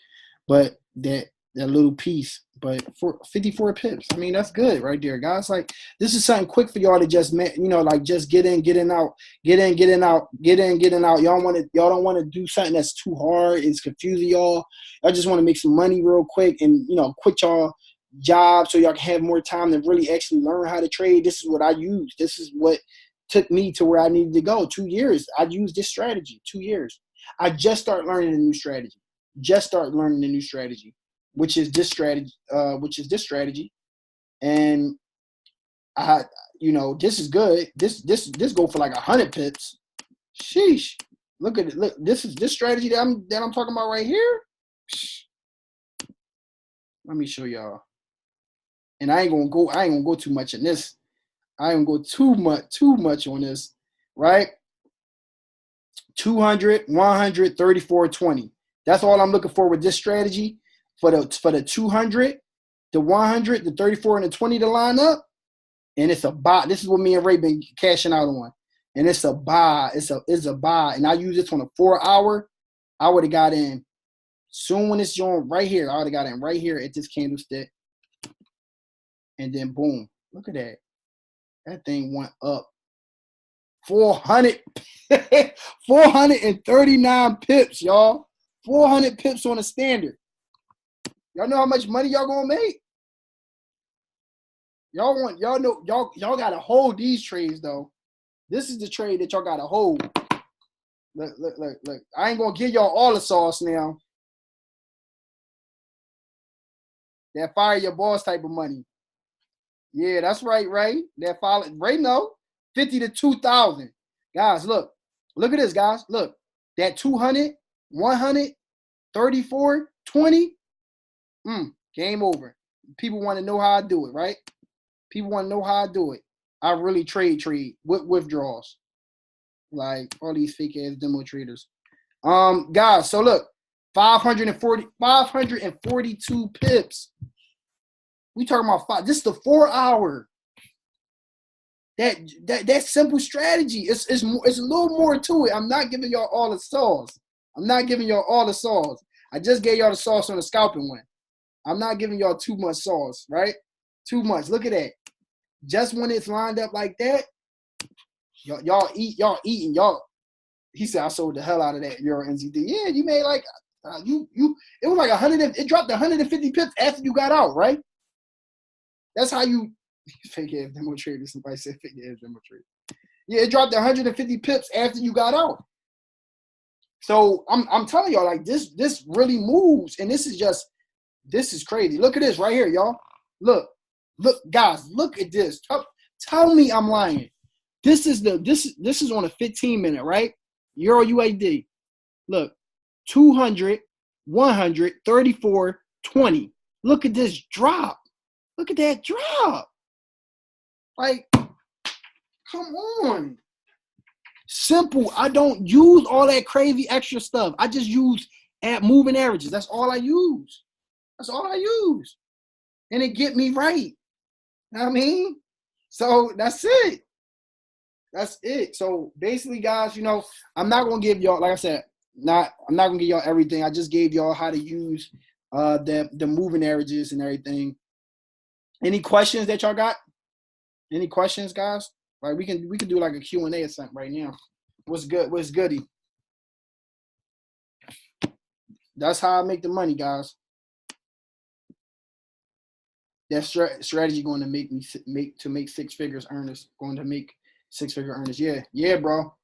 but that little piece. But for 54 pips, I mean, that's good right there, guys. Like, this is something quick for y'all to just, like just get in, getting out. Y'all don't want to do something that's too hard. It's confusing y'all. I just want to make some money real quick and, quit y'all job so y'all can have more time to really actually learn how to trade. This is what I use. This is what took me to where I needed to go. 2 years. I used this strategy. 2 years. I just started learning a new strategy. Which is this strategy. And this is good. This go for like 100 pips. Sheesh. Look at it. Look, this strategy that I'm talking about right here. Let me show y'all. And I ain't gonna go too much in this. I ain't gonna go too much on this, right? 200, 100, 34, 20. That's all I'm looking for with this strategy. For the 200, the 100, the 34, and the 20 to line up, and it's a buy. This is what me and Ray been cashing out on, and it's a buy. It's a buy, and I use this on a 4-hour. I would have got in soon when it's joined right here. I would have got in right here at this candlestick, and then boom, look at that. That thing went up 439 pips, y'all. 400 pips on a standard. Y'all know how much money y'all gonna make? Y'all gotta hold these trades though. This is the trade that y'all gotta hold. Look. I ain't gonna give y'all all the sauce now. That fire your boss type of money. Yeah, that's right, Ray. That follow Ray know. 50 to 2,000. Guys, look at this, guys. Look. That 200, 100, 34, 20. Game over. People want to know how I do it, right? People want to know how I do it. I really trade with withdrawals. Like all these fake ass demo traders. Guys, so look, 542 pips. We talking about this is the 4-hour. That simple strategy. It's a little more to it. I'm not giving y'all all the sauce. I just gave y'all the sauce on the scalping one. I'm not giving y'all too much sauce, right? Too much. Look at that. Just when it's lined up like that, y'all eating. He said I sold the hell out of that Euro NZD. Yeah, you made like it was like 100. It dropped 150 pips after you got out, right? That's how you fake ass demo trader. Somebody said fake ass demo trader. Yeah, it dropped 150 pips after you got out. So I'm telling y'all, like this really moves, and this is crazy. Look at this right here, y'all. Look, guys, look at this. Tell me I'm lying. This is on a 15-minute, right? Euro UAD. Look, 200, 100, 34, 20. Look at this drop. Look at that drop. Like, come on. Simple. I don't use all that crazy extra stuff. I just use moving averages. That's all I use. And it get me right. You know what I mean? So that's it. So basically, guys, I'm not gonna give y'all, like I said, I'm not gonna give y'all everything. I just gave y'all how to use the moving averages and everything. Any questions that y'all got? Any questions, guys? Like we can do like a Q&A or something right now. What's goody? That's how I make the money, guys. That strategy going to make six figures earners. Going to make six-figure earners. Yeah, bro.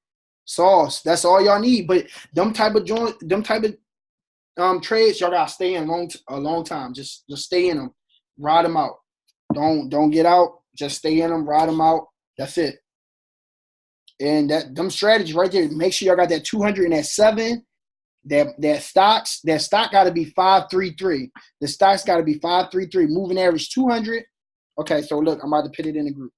Sauce. That's all y'all need. But them type of trades, y'all gotta stay in a long time. Just stay in them. Ride them out. Don't get out. Just stay in them. Ride them out. That's it. And them strategies right there. Make sure y'all got that 200 and that 7. That stock got to be 533. The stock's got to be 533. Moving average 200. Okay, so look, I'm about to put it in the group.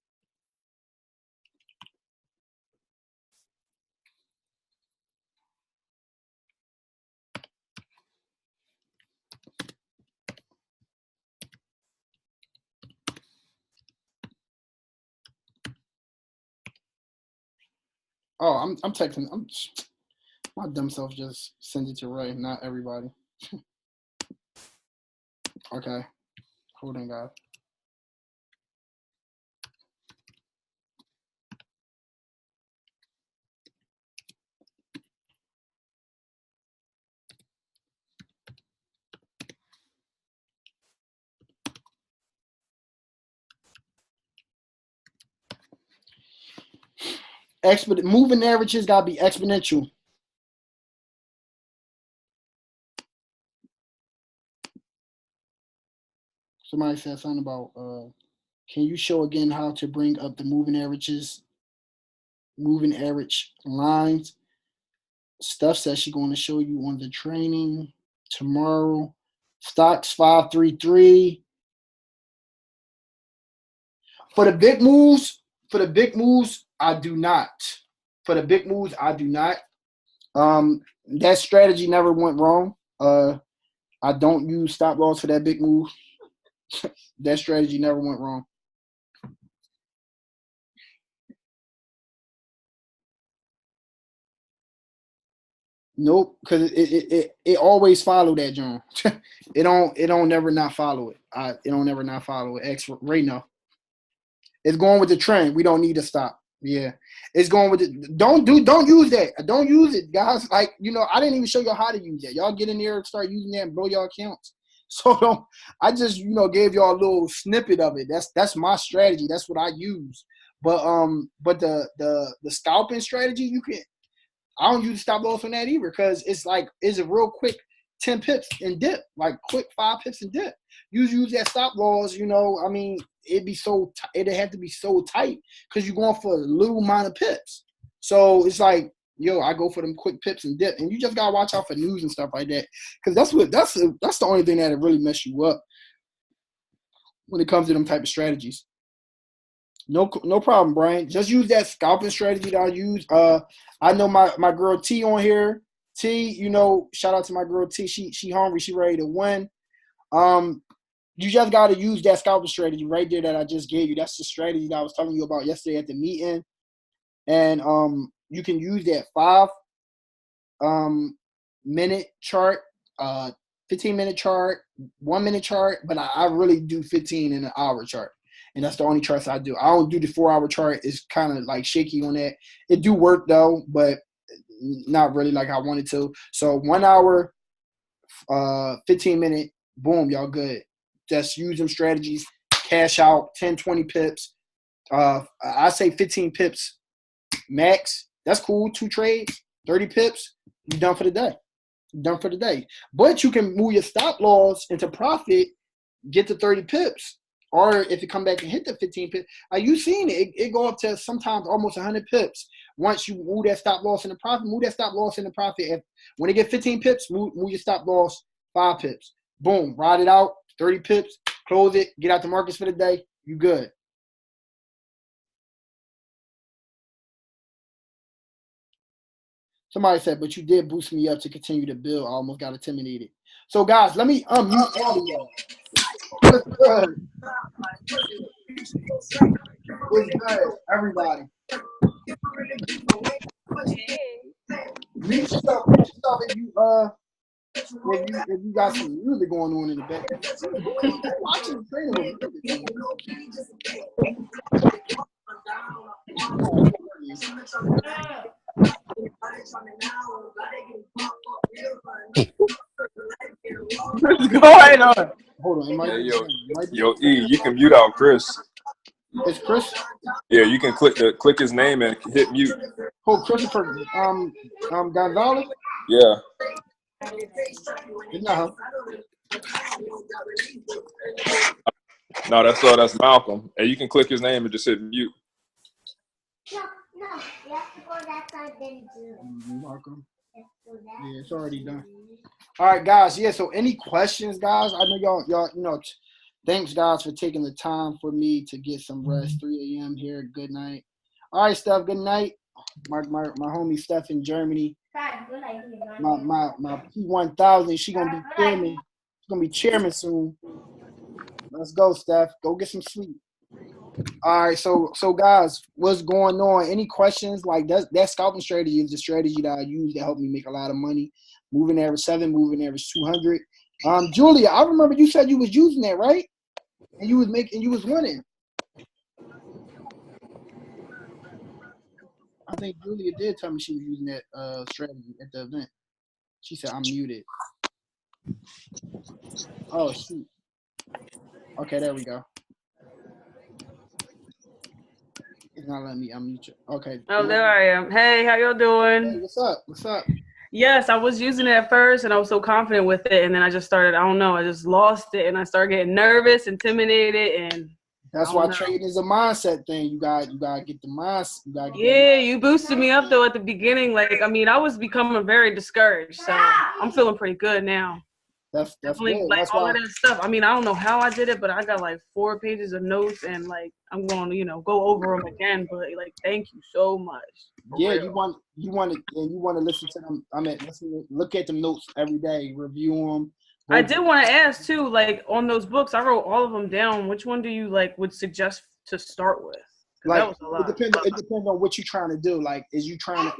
Oh, I'm texting. My dumb self just sent it to Ray, not everybody. Okay, hold on, guys. Moving averages gotta be exponential. Somebody said something about can you show again how to bring up the moving averages, moving average lines? Steph says she's going to show you on the training tomorrow. Stocks 533. For the big moves, I do not. That strategy never went wrong. I don't use stop loss for that big move. That strategy never went wrong. Nope, because it always follow that, John. it don't never not follow it. It don't never not follow it. Right now, it's going with the trend. We don't need to stop. Yeah, it's going with it. Don't use that. Don't use it, guys. Like I didn't even show y'all how to use that. Y'all get in there and start using that and blow y'all accounts. So I just gave y'all a little snippet of it. That's my strategy. That's what I use. But the scalping strategy, I don't use stop loss on that either because it's a real quick 10 pips and dip, like quick 5 pips and dip. You use that stop loss, I mean, it'd have to be so tight because you're going for a little amount of pips. So it's like, I go for them quick pips and dip, and you just gotta watch out for news and stuff like that because that's the only thing that'll really mess you up when it comes to them type of strategies. No problem, Brian. Just use that scalping strategy that I use. I know my girl T on here. T, shout out to my girl T. She hungry. She ready to win. You just got to use that scalping strategy right there that I just gave you. That's the strategy that I was telling you about yesterday at the meeting. And you can use that 5 minute chart, 15-minute chart, 1-minute chart, but I really do 15 in an hour chart. And that's the only charts I do. I don't do the 4-hour chart. It's kind of like shaky on that. It do work though, but not really like I wanted to. So 1 hour, 15-minute, boom, y'all good. Just use them strategies, cash out 10, 20 pips. I say 15 pips max. That's cool. 2 trades, 30 pips. You done for the day. Done for the day. But you can move your stop loss into profit, get to 30 pips. Or if you come back and hit the 15 pips, you seen it. It go up to sometimes almost 100 pips. Once you move that stop loss into profit, move that stop loss into profit. When it get 15 pips, move your stop loss 5 pips. Boom, ride it out, 30 pips, close it, get out the markets for the day. You good. Somebody said, but you did boost me up to continue to build. I almost got intimidated. So, guys, let me unmute all of y'all. What's good? What's good, everybody? Mute yourself if you got some music going on in the background. Watching the training with music. What's going on? Hold on, yo, E, you can mute out Chris. It's Chris? Yeah, you can click his name and hit mute. Oh, Christopher Gonzalez? Yeah. No. No, that's Malcolm. And you can click his name and just hit mute. No, you have to go that side then do. Malcolm. Yeah, it's already done. All right, guys. Yeah, so any questions, guys? I know y'all, thanks, guys, for taking the time for me to get some rest. 3 a.m. here. Good night. All right, Steph, good night. My homie Steph in Germany. My P1000, she gonna be chairman. She's gonna be chairman soon. Let's go, Steph. Go get some sleep. All right, so guys, what's going on? Any questions? Like that scalping strategy is the strategy that I use to help me make a lot of money. Moving average 7, moving average 200. Julia, I remember you said you was using that, right? And you was winning. I think Julia did tell me she was using that strategy at the event. She said I'm muted. Oh shoot. Okay, there we go. It's not letting me unmute you. Okay. Oh, there I am. Hey, how y'all doing? Hey, what's up? What's up? Yes, I was using it at first, and I was so confident with it, and then I just started, I just lost it, and I started getting nervous, intimidated, and that's why trading is a mindset thing. You got to get the mindset. You boosted me up though at the beginning. Like, I mean, I was becoming very discouraged, so I'm feeling pretty good now. That's definitely good. Like that's all why. of that stuff. I mean, I don't know how I did it, but I got like 4 pages of notes, and like I'm going to go over them again. But like, thank you so much. Yeah, you want to listen to them. Look at them notes every day, review them. I did want to ask too, like on those books, I wrote all of them down. Which one do you would suggest to start with? Like, that was a lot. It depends on what you're trying to do. Like, are you trying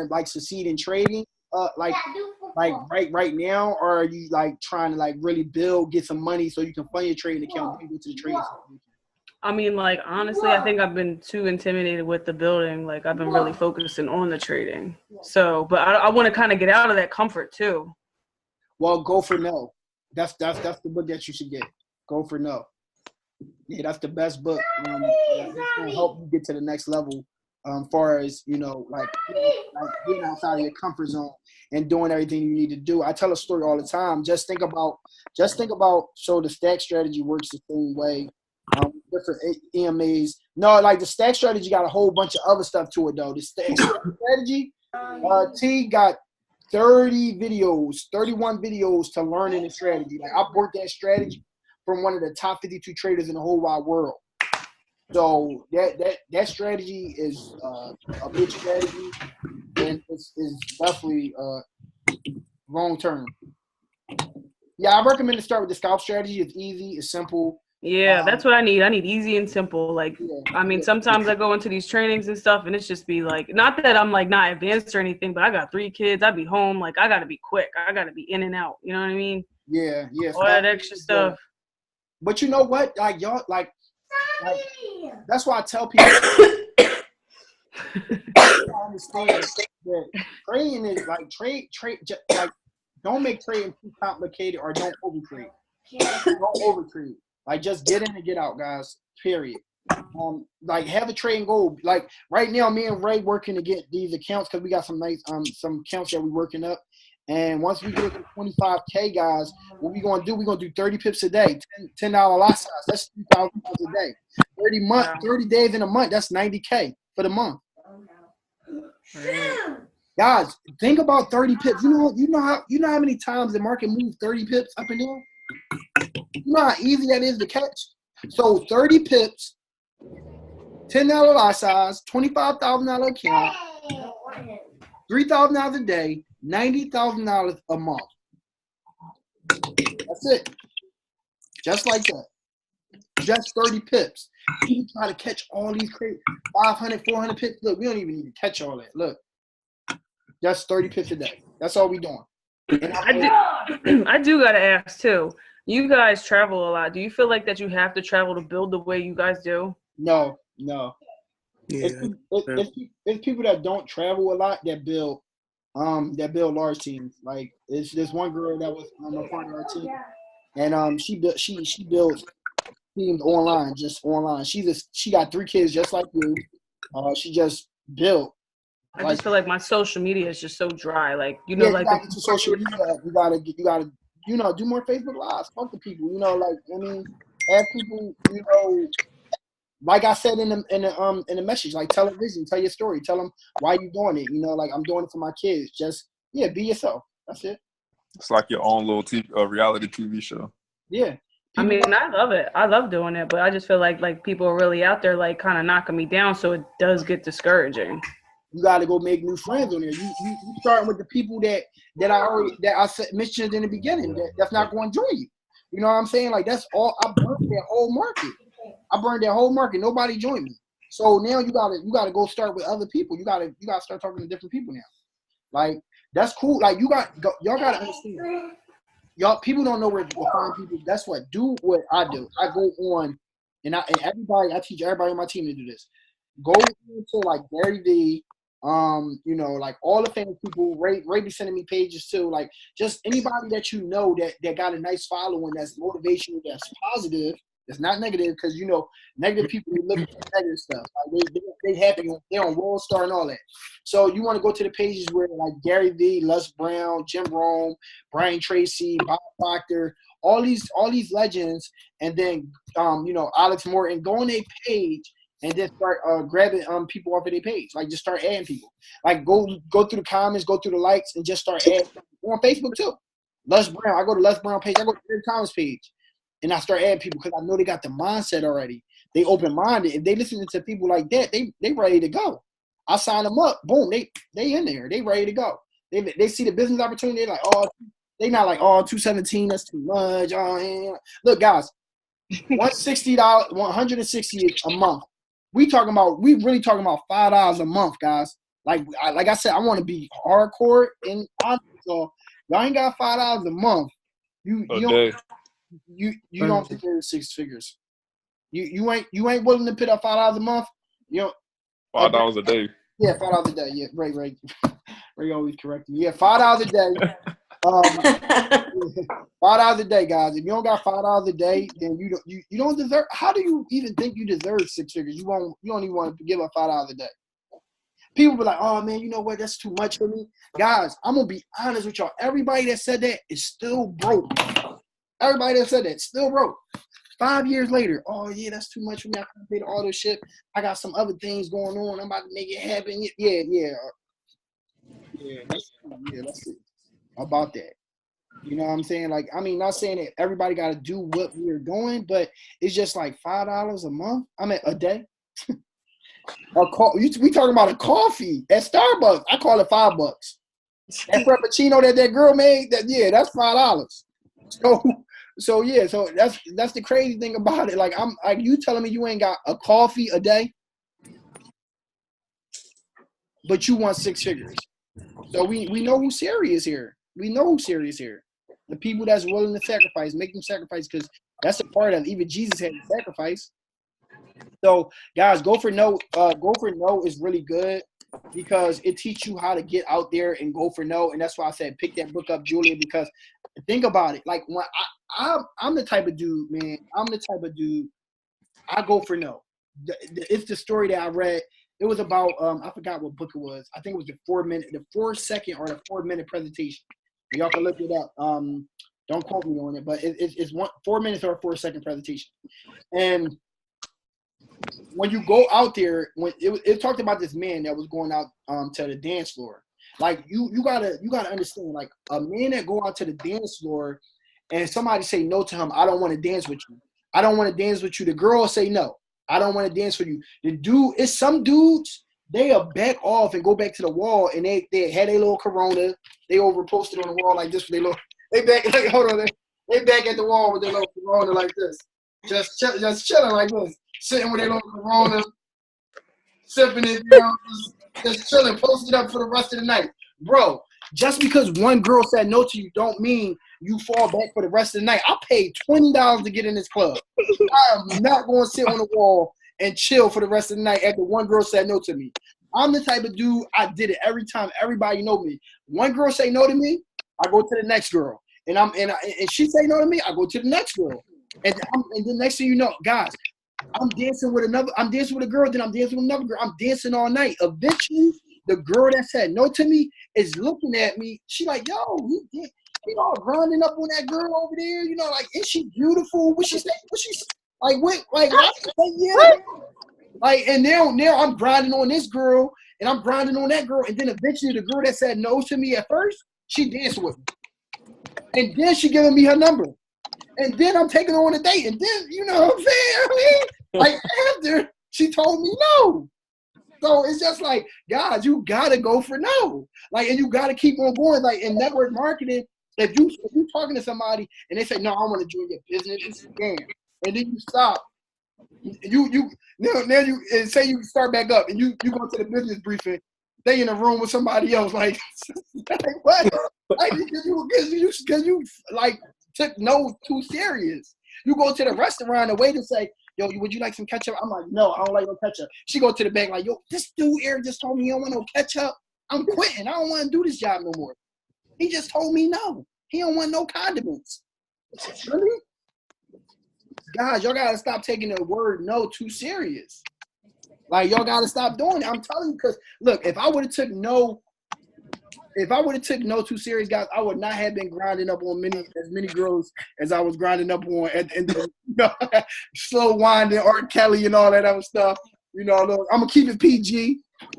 to succeed in trading? Right now, or are you trying to really get some money so you can fund your trading account and go to the trading? I mean, honestly, I think I've been too intimidated with the building. Like, I've been really focusing on the trading. So, but I want to kind of get out of that comfort too. Well, go for no. That's the book that you should get. Go for no. Yeah, that's the best book. It's gonna help you get to the next level. Far as being outside of your comfort zone and doing everything you need to do. I tell a story all the time. Just think about. So the stack strategy works the same way. Different EMAs. No, the stack strategy got a whole bunch of other stuff to it though. The stack strategy, T got 31 videos to learn in the strategy. I worked that strategy from one of the top 52 traders in the whole wide world. So that strategy is a big strategy, and it's definitely long term. Yeah, I recommend to start with the scalp strategy. It's easy, it's simple. Yeah, that's what I need. I need easy and simple. Sometimes I go into these trainings and stuff, and it's just be not that I'm not advanced or anything, but I got 3 kids. I be home. I got to be quick. I got to be in and out. You know what I mean? Yeah. All that extra stuff. But you know what? Y'all, that's why I tell people I understand that trading is don't make trading too complicated or don't overtrade. Don't overtrade. Just get in and get out, guys. Period. Like have a trading goal. Like right now, me and Ray working to get these accounts because we got some nice some accounts that we working up. And once we get to 25K, guys, what we gonna do? We gonna do 30 pips a day, $10 lot size. That's $3,000 a day. 30 days in a month. That's 90K for the month. Guys, think about 30 pips. You know how many times the market moves 30 pips up and down. You know how easy that is to catch. So 30 pips, $10 lot size, $25,000 account, $3,000 a day, $90,000 a month. That's it. Just like that. Just 30 pips. You try to catch all these crazy 500, 400 pips. Look, we don't even need to catch all that. Look, just 30 pips a day. That's all we doing. I do gotta ask too. You guys travel a lot. Do you feel like that you have to travel to build the way you guys do? No. Yeah. It's people that don't travel a lot that build large teams. Like it's this one girl that was a part of our team, and she builds teams online, just online. She got 3 kids just like you. She just built. I just feel like my social media is just so dry. Like you gotta get to social media. You gotta do more Facebook Lives. Talk to people. Have people. Like I said in the message, like tell a vision, tell your story, tell them why you doing it. Like I'm doing it for my kids. Just be yourself. That's it. It's like your own little reality TV show. Yeah. I love it. I love doing it, but I just feel like people are really out there like kind of knocking me down, so it does get discouraging. You got to go make new friends on there. You starting with the people that I mentioned in the beginning that's not going to join you. You know what I'm saying? Like that's all. I burned that whole market. Nobody joined me. So now you gotta go start with other people. You gotta start talking to different people now. Like that's cool. Like y'all gotta understand. Y'all people don't know where to find people. That's what do what I do. I go on and everybody. I teach everybody on my team to do this. Go into like Gary Vee. Like all the famous people. Ray be sending me pages too. Like just anybody that that got a nice following, that's motivational, that's positive. It's not negative because negative people are looking for negative stuff. Like they happy. They're on World Star and all that. So you want to go to the pages where like Gary Vee, Les Brown, Jim Rome, Brian Tracy, Bob Proctor, all these legends, and then Alex Morton. Go on their page and then start grabbing people off of their page. Like just start adding people. Like go through the comments, go through the likes, and just start adding people. On Facebook too. Les Brown. I go to Les Brown page. I go to the comments page. And I start adding people because I know they got the mindset already. They open-minded. If they listen to people like that, they ready to go. I sign them up. Boom, they in there. They ready to go. They see the business opportunity. They're like, they not like, 217, that's too much. Look, guys, $160, $160 a month. We really talking about $5 a month, guys. Like I said, I want to be hardcore and honest. So y'all ain't got $5 a month. You don't deserve 6 figures. You ain't willing to put up $5 a month. $5 a day. Yeah, $5 a day. Yeah, right. Ray always correcting me. Yeah, $5 a day. $5 a day, guys. If you don't got $5 a day, then you don't deserve. How do you even think you deserve 6 figures? You don't even want to give up $5 a day. People be like, oh man, you know what? That's too much for me, guys. I'm gonna be honest with y'all. Everybody that said that is still broke. Everybody that said that still broke. 5 years later, oh yeah, that's too much for me. I can't pay the auto ship. I got some other things going on. I'm about to make it happen. Yeah. That's it. About that. You know what I'm saying? Like, not saying that everybody got to do what we're doing, but it's just like $5 a month. A day. We talking about a coffee at Starbucks. I call it $5. That frappuccino that girl made, that's $5. So that's the crazy thing about it. Like you telling me you ain't got a coffee a day, but you want 6 figures. So we know who's serious here. The people that's willing to sacrifice, make them sacrifice, because that's a part of even Jesus had to sacrifice. So guys, go for no is really good because it teaches you how to get out there and go for no. And that's why I said pick that book up, Julia, because think about it. Like when I'm the type of dude, man. I go for no. it's the story that I read. It was about I forgot what book it was. I think it was the 4-second or the 4-minute presentation. Y'all can look it up. Don't quote me on it, but it's 4 minutes or a 4-second presentation. And when you go out there, when it talked about this man that was going out to the dance floor. Like you gotta understand, like a man that go out to the dance floor and somebody say no to him, I don't want to dance with you. I don't want to dance with you. The girl say no. I don't want to dance with you. The dude, it's some dudes, they'll back off and go back to the wall and they had a little Corona. They over posted on the wall like this with their little, they back, like, hold on, they back at the wall with their little Corona like this. Just chilling like this. Sitting with their little Corona, sipping it down, just chilling, posted up for the rest of the night. Bro, just because one girl said no to you don't mean you fall back for the rest of the night. I paid $20 to get in this club. I am not going to sit on the wall and chill for the rest of the night after one girl said no to me. I'm the type of dude, I did it every time. Everybody know me. One girl say no to me, I go to the next girl. And she say no to me, I go to the next girl. And the next thing you know, guys, I'm dancing with a girl, then I'm dancing with another girl. I'm dancing all night. Eventually, the girl that said no to me is looking at me. She like, yo, you know, grinding up on that girl over there. You know, like, is she beautiful? What she say? Like, what? Like, yeah. Like, and now I'm grinding on this girl, and I'm grinding on that girl, and then eventually the girl that said no to me at first, she dancing with me, and then she giving me her number. And then I'm taking her on a date. And then, you know what I'm saying? Like, after she told me no. So it's just like, guys, you got to go for no. Like, and you got to keep on going. Like, in network marketing, if you talking to somebody and they say, no, I want to join your business, it's a scam. And then you stop. Now you and say you start back up and you go to the business briefing, they in a room with somebody else. Like, what? Like, because you like, took no too serious. You go to the restaurant, the waiter say, yo, would you like some ketchup? I'm like, no, I don't like no ketchup. She go to the bank like, yo, this dude here just told me he don't want no ketchup. I'm quitting. I don't want to do this job no more. He just told me no. He don't want no condiments. Really? Guys, y'all got to stop taking the word no too serious. Like, y'all got to stop doing it. I'm telling you, because, look, if I would have took no too serious, guys, I would not have been grinding up on as many girls as I was grinding up on and slow winding R. Kelly and all that other stuff. You know, look, I'm gonna keep it PG,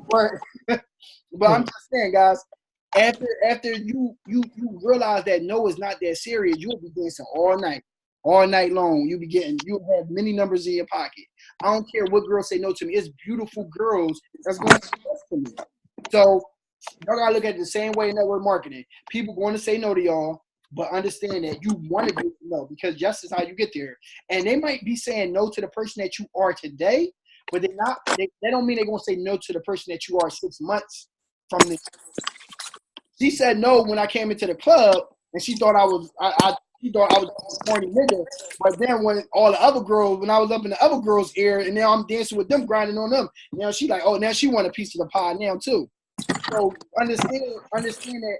but I'm just saying, guys, after you realize that no is not that serious, you'll be dancing all night long. You'll have many numbers in your pocket. I don't care what girls say no to me. It's beautiful girls that's going to say yes to me. So y'all gotta look at it the same way in network marketing. People going to say no to y'all, but understand that you want to get to no, because just is how you get there. And they might be saying no to the person that you are today, but they're not. They don't mean they're gonna say no to the person that you are 6 months from this. She said no when I came into the club, and she thought I was a corny nigga. But then when all the other girls, when I was up in the other girls' ear, and now I'm dancing with them, grinding on them. Now she like, oh, now she want a piece of the pie now too. So understand that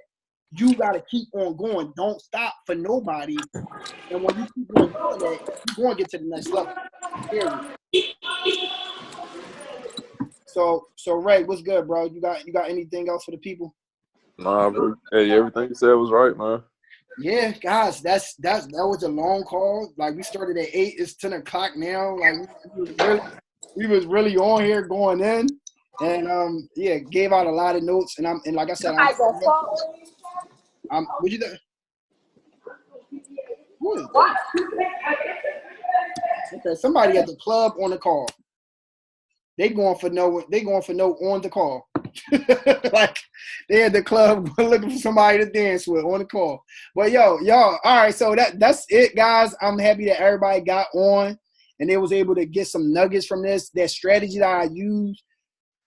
you gotta keep on going. Don't stop for nobody. And when you keep on doing that, you're gonna get to the next level. Period. So Ray, what's good, bro? You got anything else for the people? Nah, bro. Hey, everything you said was right, man. Yeah, guys, that was a long call. Like, we started at 8, it's 10 o'clock now. Like, we was really on here going in. And yeah, gave out a lot of notes, and like I said, what you think? What? Okay, somebody at the club on the call. They going for no on the call. Like, they at the club looking for somebody to dance with on the call. But y'all, all right, so that's it, guys. I'm happy that everybody got on and they was able to get some nuggets from this. That strategy that I used.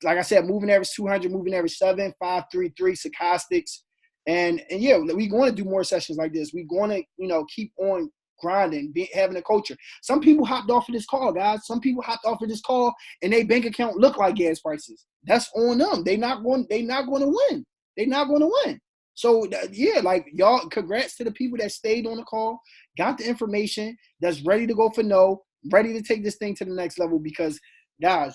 Like I said, moving average 200, moving average 7, 5, 3, 3, stochastics. And yeah, we're going to do more sessions like this. We're going to, keep on grinding, having a culture. Some people hopped off of this call, guys. Some people hopped off of this call and their bank account look like gas prices. That's on them. They're not going to win. They're not going to win. So yeah, like, y'all, congrats to the people that stayed on the call, got the information, that's ready to go for no, ready to take this thing to the next level, because Guys,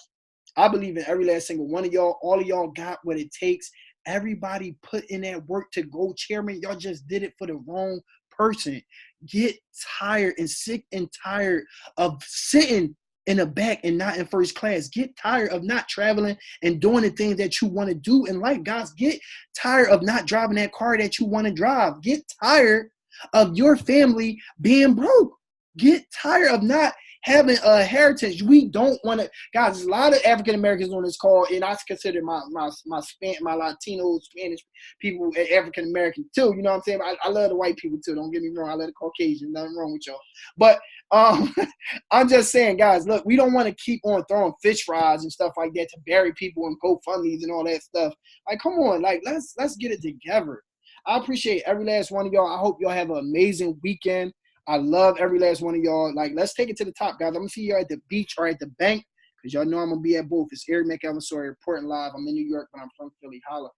I believe in every last single one of y'all. All of y'all got what it takes. Everybody put in that work to go chairman. Y'all just did it for the wrong person. Get tired and sick and tired of sitting in the back and not in first class. Get tired of not traveling and doing the things that you want to do in life. Guys, get tired of not driving that car that you want to drive. Get tired of your family being broke. Get tired of not having a heritage. We don't want to, guys. There's a lot of African Americans on this call, and I consider my Latino, Spanish people African American too. You know what I'm saying? I love the white people too. Don't get me wrong. I love the Caucasians. Nothing wrong with y'all. But I'm just saying, guys. Look, we don't want to keep on throwing fish fries and stuff like that to bury people and GoFundMe's and all that stuff. Like, come on, like let's get it together. I appreciate every last one of y'all. I hope y'all have an amazing weekend. I love every last one of y'all. Like, let's take it to the top, guys. I'm going to see you at the beach or at the bank because y'all know I'm going to be at both. It's Eric McElvin, reporting live. I'm in New York, but I'm from Philly. Holla.